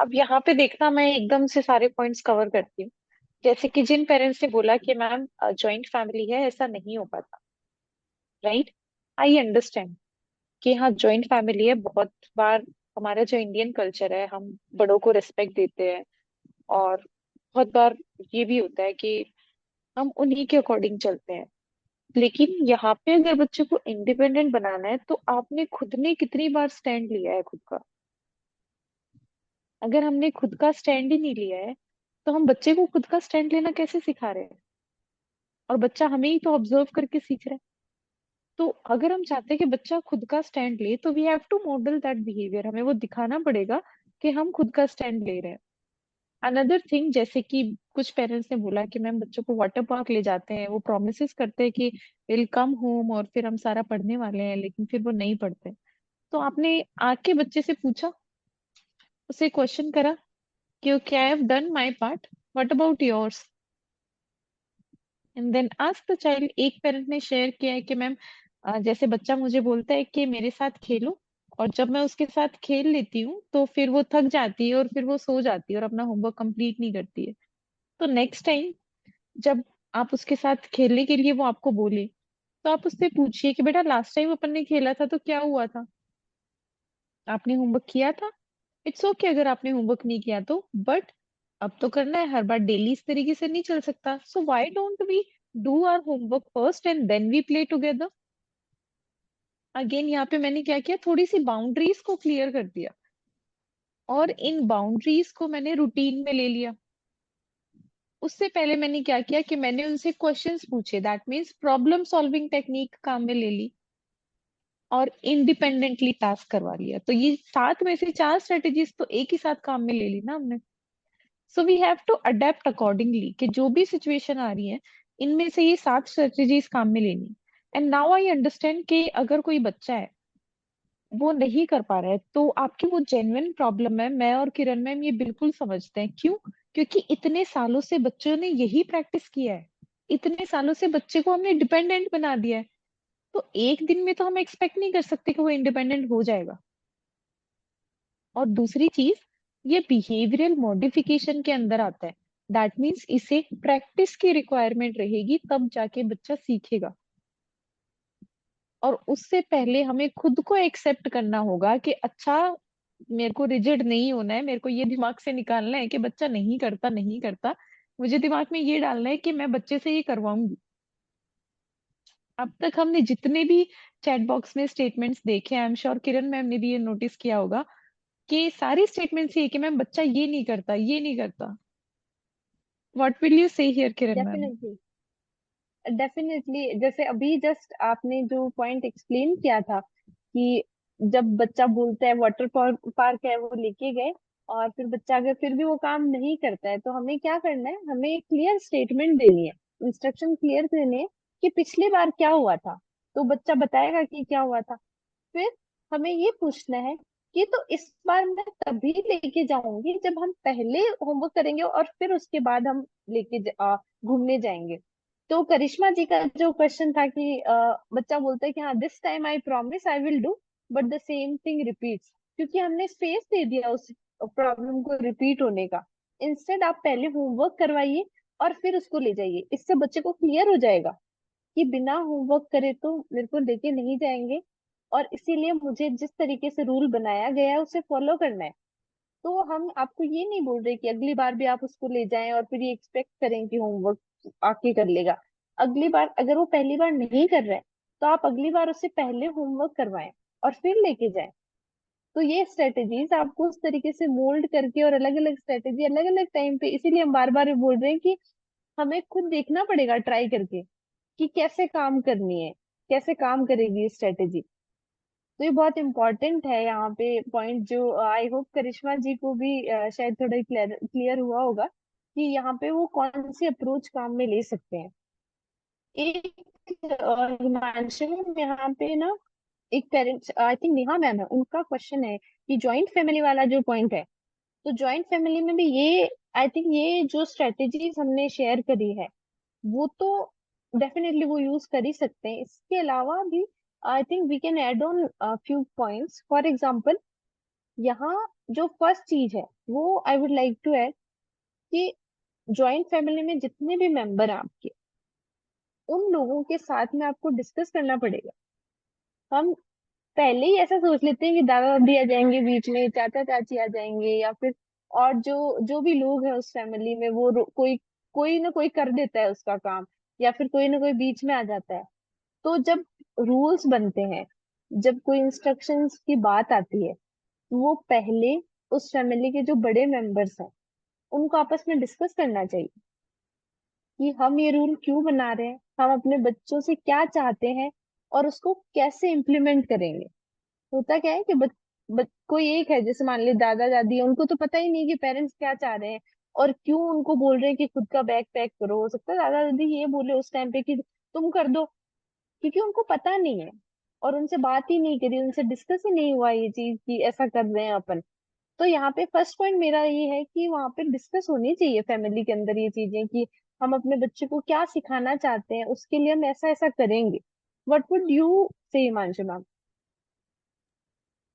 अब यहाँ पे देखना, मैं एकदम से सारे पॉइंट्स कवर करती हूँ। जैसे कि जिन पेरेंट्स ने बोला कि मैम जॉइंट फैमिली है, ऐसा नहीं हो पाता, राइट? आई अंडरस्टैंड कि हाँ, जॉइंट फैमिली है। बहुत बार हमारा जो इंडियन कल्चर है, हम बड़ों को रिस्पेक्ट देते हैं, और बहुत बार ये भी होता है कि हम उन्हीं के अकॉर्डिंग चलते हैं। लेकिन यहाँ पे अगर बच्चे को इंडिपेंडेंट बनाना है, तो आपने खुद ने कितनी बार स्टैंड लिया है खुद का? अगर हमने खुद का स्टैंड ही नहीं लिया है, तो हम बच्चे को खुद का स्टैंड लेना कैसे सिखा रहे हैं? और बच्चा हमें ही तो ऑब्जर्व करके सीख रहा है। तो अगर हम चाहते हैं कि बच्चा खुद का स्टैंड ले, तो we have to model that behaviour. हमें वो दिखाना पड़ेगा कि हम खुद का स्टैंड ले रहे हैं। अनदर थिंग, जैसे कि कुछ पेरेंट्स ने बोला कि मैम बच्चों को वाटर पार्क ले जाते हैं, वो प्रोमिस करते हैं कि विल कम होम और फिर हम सारा पढ़ने वाले हैं, लेकिन फिर वो नहीं पढ़ते। तो आपने आके बच्चे से पूछा, उसे क्वेश्चन करा कि okay, I have done my part, what about yours? And then ask the child. एक पेरेंट ने शेयर किया है कि मैम जैसे बच्चा मुझे बोलता है कि मेरे साथ खेलो, और जब मैं उसके साथ खेल लेती हूँ तो फिर वो थक जाती है और फिर वो सो जाती है और अपना होमवर्क कंप्लीट नहीं करती है। तो नेक्स्ट टाइम जब आप उसके साथ खेलने के लिए वो आपको बोले, तो आप उससे पूछिए कि बेटा, लास्ट टाइम अपन ने खेला था तो क्या हुआ था? आपने होमवर्क किया था? इट्स ओके अगर आपने होमवर्क नहीं किया तो, बट अब तो करना है। हर बार डेली इस तरीके से नहीं चल सकता। So why don't we do our homework first and then we play together? Again यहाँ पे मैंने क्या किया, थोड़ी सी बाउंड्रीज को क्लियर कर दिया, और इन बाउंड्रीज को मैंने रूटीन में ले लिया। उससे पहले मैंने क्या किया कि मैंने उनसे क्वेश्चंस पूछे, that means problem solving technique काम में ले ली, और इंडिपेंडेंटली टास्क करवा लिया। तो ये 7 में से 4 स्ट्रेटेजीज तो एक ही साथ काम में ले ली ना हमने। So we have to adapt accordingly कि जो भी सिचुएशन आ रही है, इनमें से ये 7 स्ट्रेटेजीज काम में लेनी। एंड नाउ आई अंडरस्टैंड कि अगर कोई बच्चा है, वो नहीं कर पा रहा है, तो आपकी वो जेन्युइन प्रॉब्लम है। मैं और किरण मैम ये बिल्कुल समझते हैं। क्यों? क्योंकि इतने सालों से बच्चों ने यही प्रैक्टिस किया है। इतने सालों से बच्चे को हमने डिपेंडेंट बना दिया है। तो एक दिन में तो हम एक्सपेक्ट नहीं कर सकते कि वो इंडिपेंडेंट हो जाएगा। और दूसरी चीज, ये बिहेवियरल मॉडिफिकेशन के अंदर आता है। दैट मीन्स इसे प्रैक्टिस की रिक्वायरमेंट रहेगी, तब जाके बच्चा सीखेगा। और उससे पहले हमें खुद को एक्सेप्ट करना होगा कि अच्छा, मेरे को रिजिड नहीं होना है। मेरे को ये दिमाग से निकालना है कि बच्चा नहीं करता, नहीं करता। मुझे दिमाग में ये डालना है कि मैं बच्चे से ये करवाऊंगी। अब तक हमने जितने भी चैट बॉक्स में स्टेटमेंट्स देखे, I am sure Kiran ma'am ने भी ये नोटिस किया होगा कि सारी स्टेटमेंट्स ये कि मैम बच्चा ये नहीं करता, ये नहीं करता। व्हाट विल यू से here Kiran ma'am? Definitely, definitely जैसे अभी जस्ट आपने जो पॉइंट एक्सप्लेन किया था कि जब बच्चा बोलता है वाटर पार्क है, वो लेके गए, और फिर बच्चा अगर फिर भी वो काम नहीं करता है, तो हमें क्या करना है, हमें एक क्लियर स्टेटमेंट देनी है, इंस्ट्रक्शन क्लियर देने हैं कि पिछली बार क्या हुआ था। तो बच्चा बताएगा कि क्या हुआ था। फिर हमें ये पूछना है कि तो इस बार मैं तभी लेके जाऊंगी जब हम पहले होमवर्क करेंगे और फिर उसके बाद हम घूमने जाएंगे। तो करिश्मा जी का जो क्वेश्चन था कि बच्चा बोलता है कि हाँ, this time I promise I will do, but the same thing repeats. क्योंकि हमने स्पेस दे दिया उस प्रॉब्लम को रिपीट होने का। इंस्टेड आप पहले होमवर्क करवाइए और फिर उसको ले जाइए। इससे बच्चे को क्लियर हो जाएगा कि बिना होमवर्क करे तो मेरे को लेके नहीं जाएंगे, और इसीलिए मुझे जिस तरीके से रूल बनाया गया है उसे फॉलो करना है। तो हम आपको ये नहीं बोल रहे कि अगली बार भी आप उसको ले जाएं और फिर ये एक्सपेक्ट करें कि होमवर्क आके कर लेगा। अगली बार अगर वो पहली बार नहीं कर रहा है, तो आप अगली बार उससे पहले होमवर्क करवाएं और फिर लेके जाएं। तो ये स्ट्रेटेजीज आपको उस तरीके से मोल्ड करके, और अलग अलग स्ट्रेटेजी अलग अलग टाइम पे, इसीलिए हम बार बार बोल रहे हैं कि हमें खुद देखना पड़ेगा ट्राई करके कि कैसे काम करनी है, कैसे काम करेगी ये स्ट्रेटेजी। तो ये बहुत इंपॉर्टेंट है यहाँ पे पॉइंट, जो आई होप करिश्मा जी को भी शायद थोड़ा क्लियर क्लियर हुआ होगा कि यहाँ पे वो कौन सी अप्रोच काम में ले सकते हैं। एक हिमांशु मैम यहाँ पे ना, एक parents I think Neha ma'am है, उनका क्वेश्चन है कि जॉइंट फैमिली वाला जो पॉइंट है, तो जॉइंट फैमिली में भी ये आई थिंक ये जो स्ट्रेटेजीज हमने शेयर करी है वो तो डेफिनेटली वो यूज कर ही सकते हैं। इसके अलावा भी I think we can add on few points. For example, यहाँ जो फर्स्ट चीज है वो I would like to add कि जॉइंट फैमिली में जितने भी मेंबर हैं आपके, उन लोगों के साथ में आपको डिस्कस करना पड़ेगा। हम पहले ही ऐसा सोच लेते हैं कि दादा दादी आ जाएंगे बीच में, चाचा चाची आ जाएंगे, या फिर और जो जो भी लोग हैं उस फैमिली में वो कोई कोई ना कोई कर देता है उसका काम, या फिर कोई ना कोई बीच में आ जाता है। तो जब रूल्स बनते हैं, जब कोई इंस्ट्रक्शंस की बात आती है, तो वो पहले उस फैमिली के जो बड़े मेंबर्स हैं उनको आपस में डिस्कस करना चाहिए कि हम ये रूल क्यों बना रहे हैं, हम अपने बच्चों से क्या चाहते हैं, और उसको कैसे इम्प्लीमेंट करेंगे। होता क्या है कि कोई एक है, जैसे मान ली दादा दादी है, उनको तो पता ही नहीं कि पेरेंट्स क्या चाह रहे हैं और क्यों उनको बोल रहे हैं कि खुद का बैग पैक करो। हो सकता है दादा दादी ये बोले उस टाइम पे कि तुम कर दो, क्योंकि उनको पता नहीं है और उनसे बात ही नहीं करी, उनसे डिस्कस ही नहीं हुआ ये चीज कि ऐसा कर रहे हैं अपन। तो यहाँ पे फर्स्ट पॉइंट मेरा ये है कि वहाँ पे डिस्कस होनी चाहिए फैमिली के अंदर ये चीजें कि हम अपने बच्चे को क्या सिखाना चाहते हैं, उसके लिए हम ऐसा ऐसा करेंगे। व्हाट वुड यू से हिमांशु मैम?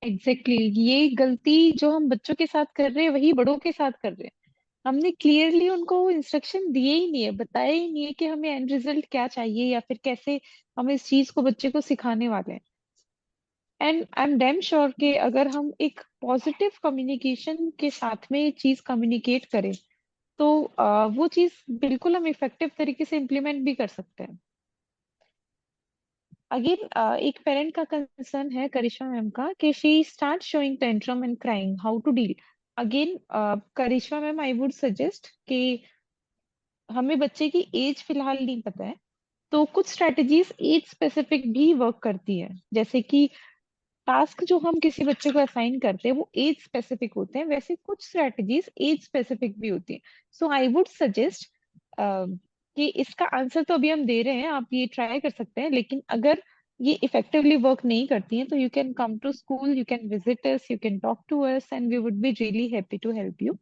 एग्जैक्टली ये गलती जो हम बच्चों के साथ कर रहे हैं वही बड़ों के साथ कर रहे हैं। हमने क्लियरली उनको इंस्ट्रक्शन दिए ही नहीं है, बताया ही नहीं है कि हमें एंड रिजल्ट क्या चाहिए या फिर कैसे हम इस चीज को बच्चे को सिखाने वाले हैं। And I am damn sure कि अगर हम एक पॉजिटिव कम्युनिकेशन के साथ में ये चीज कम्युनिकेट करें तो वो चीज बिल्कुल हम इफेक्टिव तरीके से इम्प्लीमेंट भी कर सकते हैं। अगेन एक पेरेंट का कंसर्न है करिश्मा मैम का कि she start showing tantrum and crying, how to deal. Again Karishma ma'am, I would suggest कि हमें बच्चे की एज फिलहाल नहीं पता है, तो कुछ स्ट्रेटजीज एज स्पेसिफिक भी वर्क करती है। जैसे कि टास्क जो हम किसी बच्चे को असाइन करते हैं वो एज स्पेसिफिक होते हैं, वैसे कुछ स्ट्रेटजीज एज स्पेसिफिक भी होती हैं। सो आई वुड सजेस्ट कि इसका आंसर तो अभी हम दे रहे हैं, आप ये ट्राई कर सकते हैं, लेकिन अगर ये इफेक्टिवली वर्क नहीं करती हैं तो you can come to school, you can visit us, you can talk to us and we would be really happy to help you.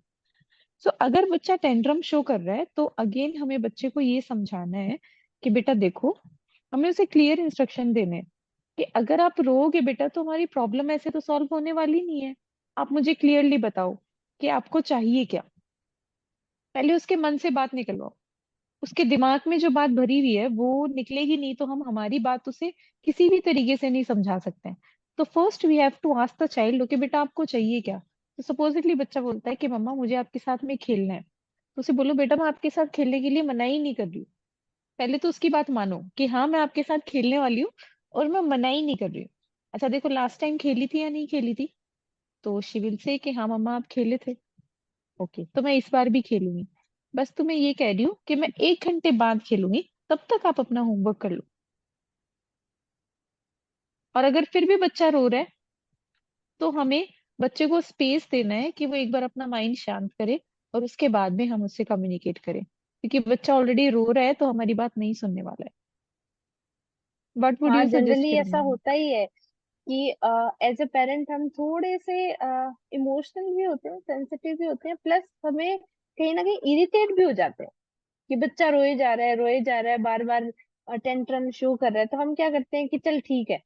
So अगर बच्चा टेंट्रम शो कर रहा है तो अगेन हमें बच्चे को ये समझाना है कि बेटा देखो, हमें उसे क्लियर इंस्ट्रक्शन देने हैं कि अगर आप रोओगे बेटा तो हमारी प्रॉब्लम ऐसे तो सॉल्व होने वाली नहीं है। आप मुझे क्लियरली बताओ कि आपको चाहिए क्या। पहले उसके मन से बात निकलवाओ, उसके दिमाग में जो बात भरी हुई है वो निकलेगी नहीं तो हम हमारी बात उसे किसी भी तरीके से नहीं समझा सकते हैं। तो first we have to ask the child कि बेटा आपको चाहिए क्या। तो सपोजिटली बच्चा बोलता है कि मम्मा मुझे आपके साथ में खेलना है, तो उसे बोलो बेटा मैं आपके साथ खेलने के लिए मना ही नहीं कर रही हूँ। पहले तो उसकी बात मानो कि हाँ मैं आपके साथ खेलने वाली हूँ और मैं मना ही नहीं कर रही हूँ। अच्छा देखो लास्ट टाइम खेली थी या नहीं खेली थी, तो शी विल से कि हाँ मम्मा आप खेले थे। ओके तो मैं इस बार भी खेलूंगी, बस तुम्हें ये कह रही हूँ कि मैं 1 घंटे बाद खेलूंगी, तब तक आप अपना होमवर्क कर लो। और अगर फिर भी बच्चा रो रहा है तो हमें बच्चे को स्पेस देना है कि वो एक बार अपना माइंड शांत करे और उसके बाद में हम उससे कम्युनिकेट करें, क्योंकि बच्चा ऑलरेडी रो रहा है तो हमारी बात नहीं सुनने वाला है। व्हाट वुड हाँ, यू सजेस्ट जनरली ऐसा करेंगे? होता ही है कि एज ए पेरेंट हम थोड़े से इमोशनल भी होते हैं, सेंसिटिव भी होते हैं, प्लस हमें कहीं ना कहीं इरिटेट भी हो जाते हैं कि बच्चा रोए जा रहा है, रोए जा रहा है, बार बार टेंट्रम शो कर रहा है। तो हम क्या करते हैं कि चल ठीक है,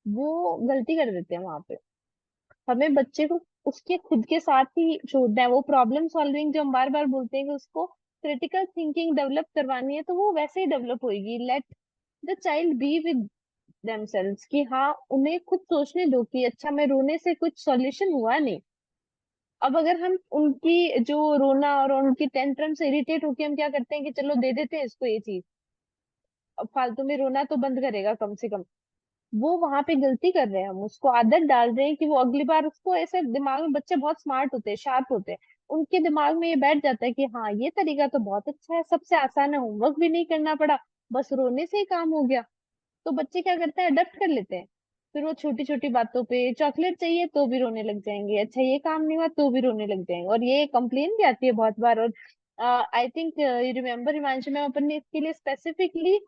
वो गलती कर देते हैं वहां पे। हमें बच्चे को उसके खुद के साथ ही छोड़ना है। वो प्रॉब्लम सॉल्विंग जो हम बार बार बोलते हैं कि उसको क्रिटिकल थिंकिंग डेवलप करवानी है, तो वो वैसे ही डेवलप होगी। Let the child be with themselves कि हाँ, उन्हें खुद सोचने दो कि अच्छा मैं रोने से कुछ सॉल्यूशन हुआ नहीं। अब अगर हम उनकी जो रोना और उनकी टेंट्रम से इरिटेट होके हम क्या करते हैं कि चलो दे देते हैं इसको ये चीज, अब फालतू में रोना तो बंद करेगा कम से कम। वो वहां पे गलती कर रहे हैं, हम उसको आदत डाल रहे हैं कि वो अगली बार उसको ऐसे दिमाग में, बच्चे बहुत स्मार्ट होते हैं, शार्प होते हैं, उनके दिमाग में ये बैठ जाता है कि हाँ ये तरीका तो बहुत अच्छा है, सबसे आसान है, होमवर्क भी नहीं करना पड़ा, बस रोने से ही काम हो गया। तो बच्चे क्या करते हैं, अडेप्ट कर लेते हैं। फिर वो छोटी छोटी बातों पे, चॉकलेट चाहिए तो भी रोने लग जाएंगे, अच्छा ये काम नहीं हुआ तो भी रोने लग जाएंगे, और ये कंप्लेन भी आती है बहुत बार। और I think you remember Himanshu ma'am, अपन ने इसके लिए स्पेसिफिकली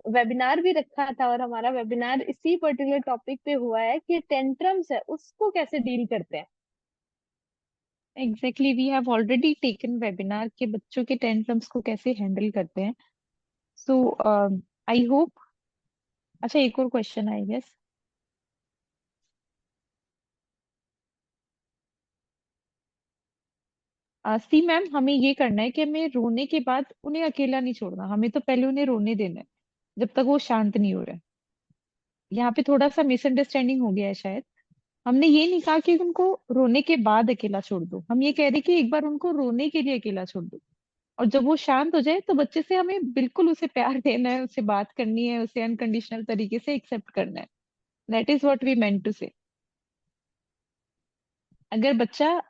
वेबिनार भी रखा था, और हमारा वेबिनार इसी पर्टिकुलर टॉपिक पे हुआ है कि टेंट्रम्स है उसको कैसे डील करते हैं। Exactly, we have already taken webinar के बच्चों के टेंट्रम्स को कैसे हैंडल करते हैं। So I hope. अच्छा, एक और question I guess. See ma'am, हमें ये करना है कि हमें रोने के बाद उन्हें अकेला नहीं छोड़ना, हमें तो पहले उन्हें रोने देना है जब तक वो शांत नहीं हो रहा है। यहाँ पे थोड़ा सा मिसअंडरस्टैंडिंग हो गया है शायद। हमने ये नहीं कहा कि उनको रोने के बाद अकेला छोड़ दो, हम ये कह रहे कि एक बार उनको रोने के लिए अकेला छोड़ दो, और जब वो शांत हो जाए तो बच्चे से हमें बिल्कुल उसे प्यार देना है, उससे बात करनी है, उसे अनकंडीशनल तरीके से एक्सेप्ट करना है। That is what we meant to say. अगर बच्चा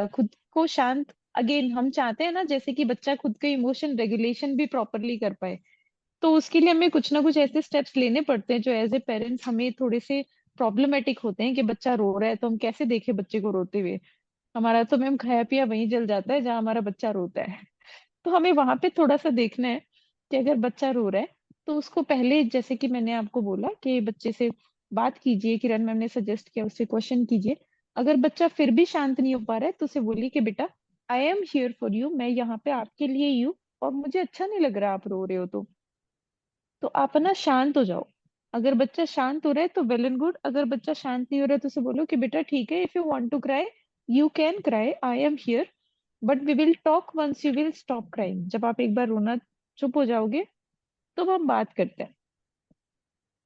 खुद को शांत, अगेन हम चाहते हैं ना जैसे कि बच्चा खुद के इमोशन रेगुलेशन भी प्रॉपरली कर पाए, तो उसके लिए हमें कुछ ना कुछ ऐसे स्टेप्स लेने पड़ते हैं जो एज ए पेरेंट्स हमें थोड़े से प्रॉब्लमेटिक होते हैं। कि बच्चा रो रहा है तो हम कैसे देखें बच्चे को रोते हुए? हमारा तो मैम खाया पिया वहीं जल जाता है जहां हमारा बच्चा रोता है। तो हमें वहां पे थोड़ा सा देखना है कि अगर बच्चा रो रहा है तो उसको पहले, जैसे कि मैंने आपको बोला कि बच्चे से बात कीजिए, किरण मैम ने सजेस्ट किया, उससे क्वेश्चन कीजिए। अगर बच्चा फिर भी शांत नहीं हो पा रहा है तो उसे बोलिए कि बेटा, आई एम हियर फॉर यू, मैं यहाँ पे आपके लिए ही हूँ, और मुझे अच्छा नहीं लग रहा आप रो रहे हो, तो आप ना शांत हो जाओ। अगर बच्चा शांत हो रहा है तो वेल एंड गुड, अगर बच्चा शांत नहीं हो रहा है तो उसे बोलो कि बेटा ठीक है, if you want to cry you can cry, I am here, but we will talk once you will stop crying. जब आप एक बार रोना चुप हो जाओगे तो हम बात करते हैं।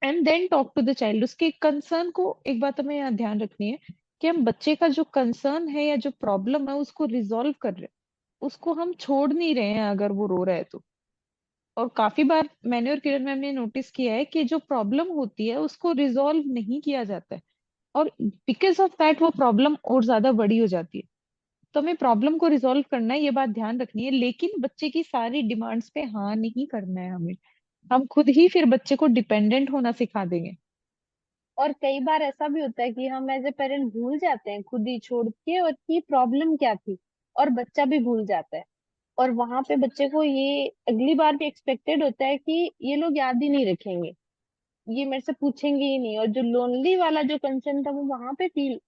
And then talk to the child. उसके कंसर्न को, एक बात हमें यहाँ ध्यान रखनी है कि हम बच्चे का जो कंसर्न है या जो प्रॉब्लम है उसको रिजॉल्व कर रहे हैं, उसको हम छोड़ नहीं रहे हैं अगर वो रो रहा है तो। और काफी बार मैंने और किरण मैम ने नोटिस किया है कि जो प्रॉब्लम होती है उसको रिजॉल्व नहीं किया जाता है, और बिकॉज ऑफ दैट वो प्रॉब्लम और ज्यादा बड़ी हो जाती है। तो हमें प्रॉब्लम को रिजॉल्व करना है, ये बात ध्यान रखनी है, लेकिन बच्चे की सारी डिमांड्स पे हाँ नहीं करना है हमें। हम खुद ही फिर बच्चे को डिपेंडेंट होना सिखा देंगे। और कई बार ऐसा भी होता है कि हम एज ए पेरेंट भूल जाते हैं खुद ही छोड़ के, और की प्रॉब्लम क्या थी, और बच्चा भी भूल जाता है। और वहां पे बच्चे को ये अगली बार भी एक्सपेक्टेड होता है कि ये लोग याद ही नहीं रखेंगे, ये मेरे से पूछेंगे ही नहीं, और जो लोनली वाला जो कंसर्न था वो वहां पे फील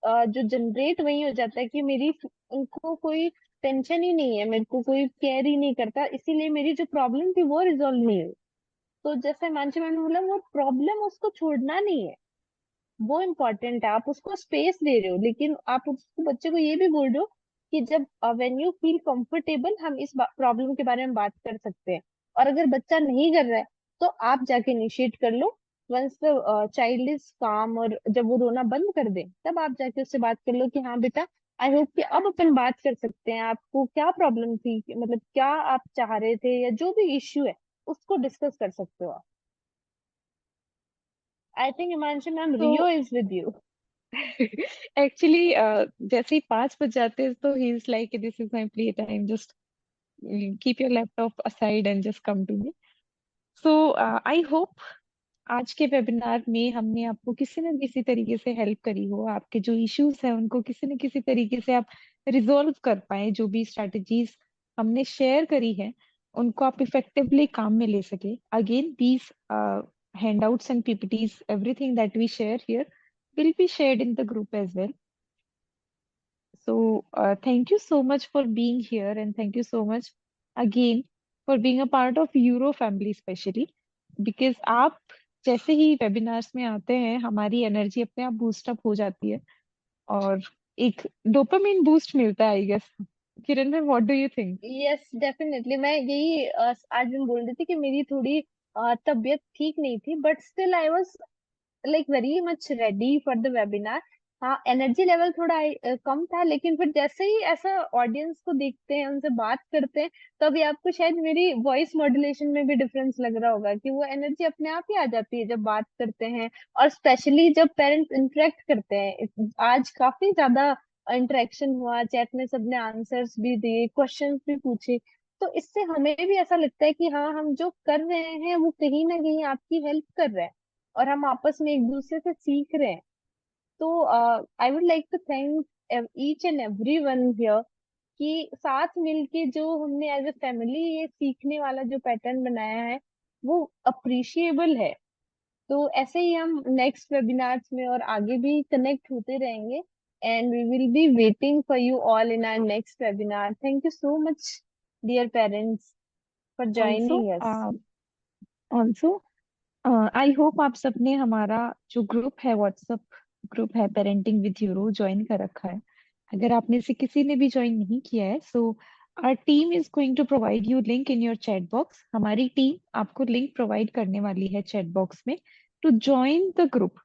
जो जनरेट वही हो जाता है कि मेरी उनको कोई टेंशन ही नहीं है, मेरे को कोई केयर ही नहीं करता, इसीलिए मेरी जो प्रॉब्लम थी वो रिजॉल्व नहीं हुई। तो जैसे मानसी मैंने बोला, वो प्रॉब्लम उसको छोड़ना नहीं है, वो इम्पोर्टेंट है, आप उसको स्पेस दे रहे हो, लेकिन आप उसको बच्चे को ये भी बोल रहे हो कि जब व्हेन यू फील कंफर्टेबल हम इस प्रॉब्लम के बारे में बात कर सकते हैं। और अगर बच्चा नहीं कर रहा है तो आप जाके इनिशिएट कर लो, वंस द चाइल्ड इज काम, और जब वो रोना बंद कर दे तब आप जाके उससे बात कर लो कि हाँ बेटा, आई होप कि अब अपन बात कर सकते हैं, आपको क्या प्रॉब्लम थी, मतलब क्या आप चाह रहे थे, या जो भी इश्यू है उसको डिस्कस कर सकते हो आप। आई थिंक हिमांशु मैम, तो Rio is with you. Actually जैसे ही 5 बज जाते हैं तो he is like this is my play time, just keep your laptop aside and just come to me. So I hope आज के वेबिनार में हमने आपको किसी न किसी तरीके से हेल्प करी हो, आपके जो इश्यूज हैं उनको किसी न किसी तरीके से आप रिजोल्व कर पाए, जो भी स्ट्रेटजीज हमने शेयर करी है उनको आप इफेक्टिवली काम में ले सके। Again these handouts and PPTs, everything that we share here will be shared in the group as well. So thank you so much for being here, and thank you so much again for being a part of Euro family, especially because आप जैसे ही webinars में आते हैं हमारी energy अपने आप boost up हो जाती है, और एक डोपामिन बूस्ट मिलता है I guess. Kiran ma'am, what do you think? Yes definitely, मैं यही आज मैं बोल रही थी कि मेरी थोड़ी तबीयत ठीक नहीं थी, but still I was like very much ready for the webinar. हाँ, एनर्जी लेवल थोड़ा कम था, लेकिन फिर जैसे ही ऐसा ऑडियंस को देखते हैं, उनसे बात करते हैं, तो अभी आपको शायद मेरी वॉइस मॉड्यूलेशन में भी डिफरेंस लग रहा होगा कि वो एनर्जी अपने आप ही आ जाती है जब बात करते हैं, और स्पेशली जब पेरेंट्स इंटरेक्ट करते हैं। आज काफी ज्यादा इंटरेक्शन हुआ, चैट में सबने आंसर्स भी दिए, क्वेश्चंस भी पूछे, तो इससे हमें भी ऐसा लगता है कि हाँ, हम जो कर रहे हैं वो कहीं ना कहीं आपकी हेल्प कर रहा है। और हम आपस में एक दूसरे से सीख रहे हैं। तो I would like to thank each and every one here कि साथ मिलके जो हमने एज ए फैमिली ये सीखने वाला जो पैटर्न बनाया है वो अप्रिशिएबल है। तो ऐसे ही हम नेक्स्ट वेबिनार्स में और आगे भी कनेक्ट होते रहेंगे, and we will be waiting for you all in our next webinar. Thank you so much dear parents for also joining us. Also I hope आप सबने हमारा जो ग्रुप है, व्हाट्सएप ग्रुप है पेरेंटिंग विद यूरो, ज्वाइन कर रखा है। अगर आप में से किसी ने भी ज्वाइन नहीं किया है, so our team is going to provide you link in your chat box. हमारी टीम आपको लिंक प्रोवाइड करने वाली है चैट बॉक्स में टू ज्वाइन द ग्रुप।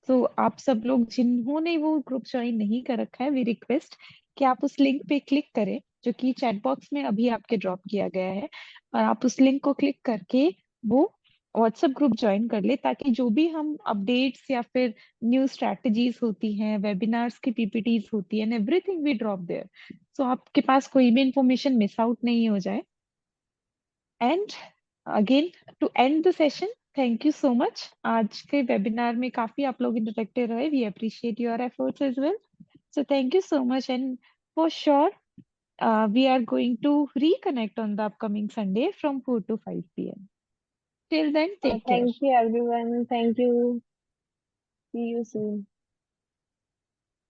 तो आप सब लोग जिन्होंने वो ग्रुप ज्वाइन नहीं कर रखा है, वी रिक्वेस्ट कि आप उस लिंक पे क्लिक करें जो कि चैट बॉक्स में अभी आपके ड्रॉप किया गया है, और आप उस लिंक को क्लिक करके वो व्हाट्सएप ग्रुप ज्वाइन कर ले, ताकि जो भी हम अपडेट्स या फिर न्यू स्ट्रैटेजीज होती हैं, वेबिनार्स की पीपीटीज होती है, एवरीथिंग वी ड्रॉप देयर, सो आपके पास कोई भी इंफॉर्मेशन मिस आउट नहीं हो जाए। And again, to end the session, thank you so much. आज के वेबिनार में काफी आप लोग इंटरेक्टिव रहे, we appreciate your efforts as well. So thank you so much, and for sure, we are going to reconnect on the upcoming Sunday from 4 to 5 p.m. Till then, take care. Thank you everyone, thank you, see you soon.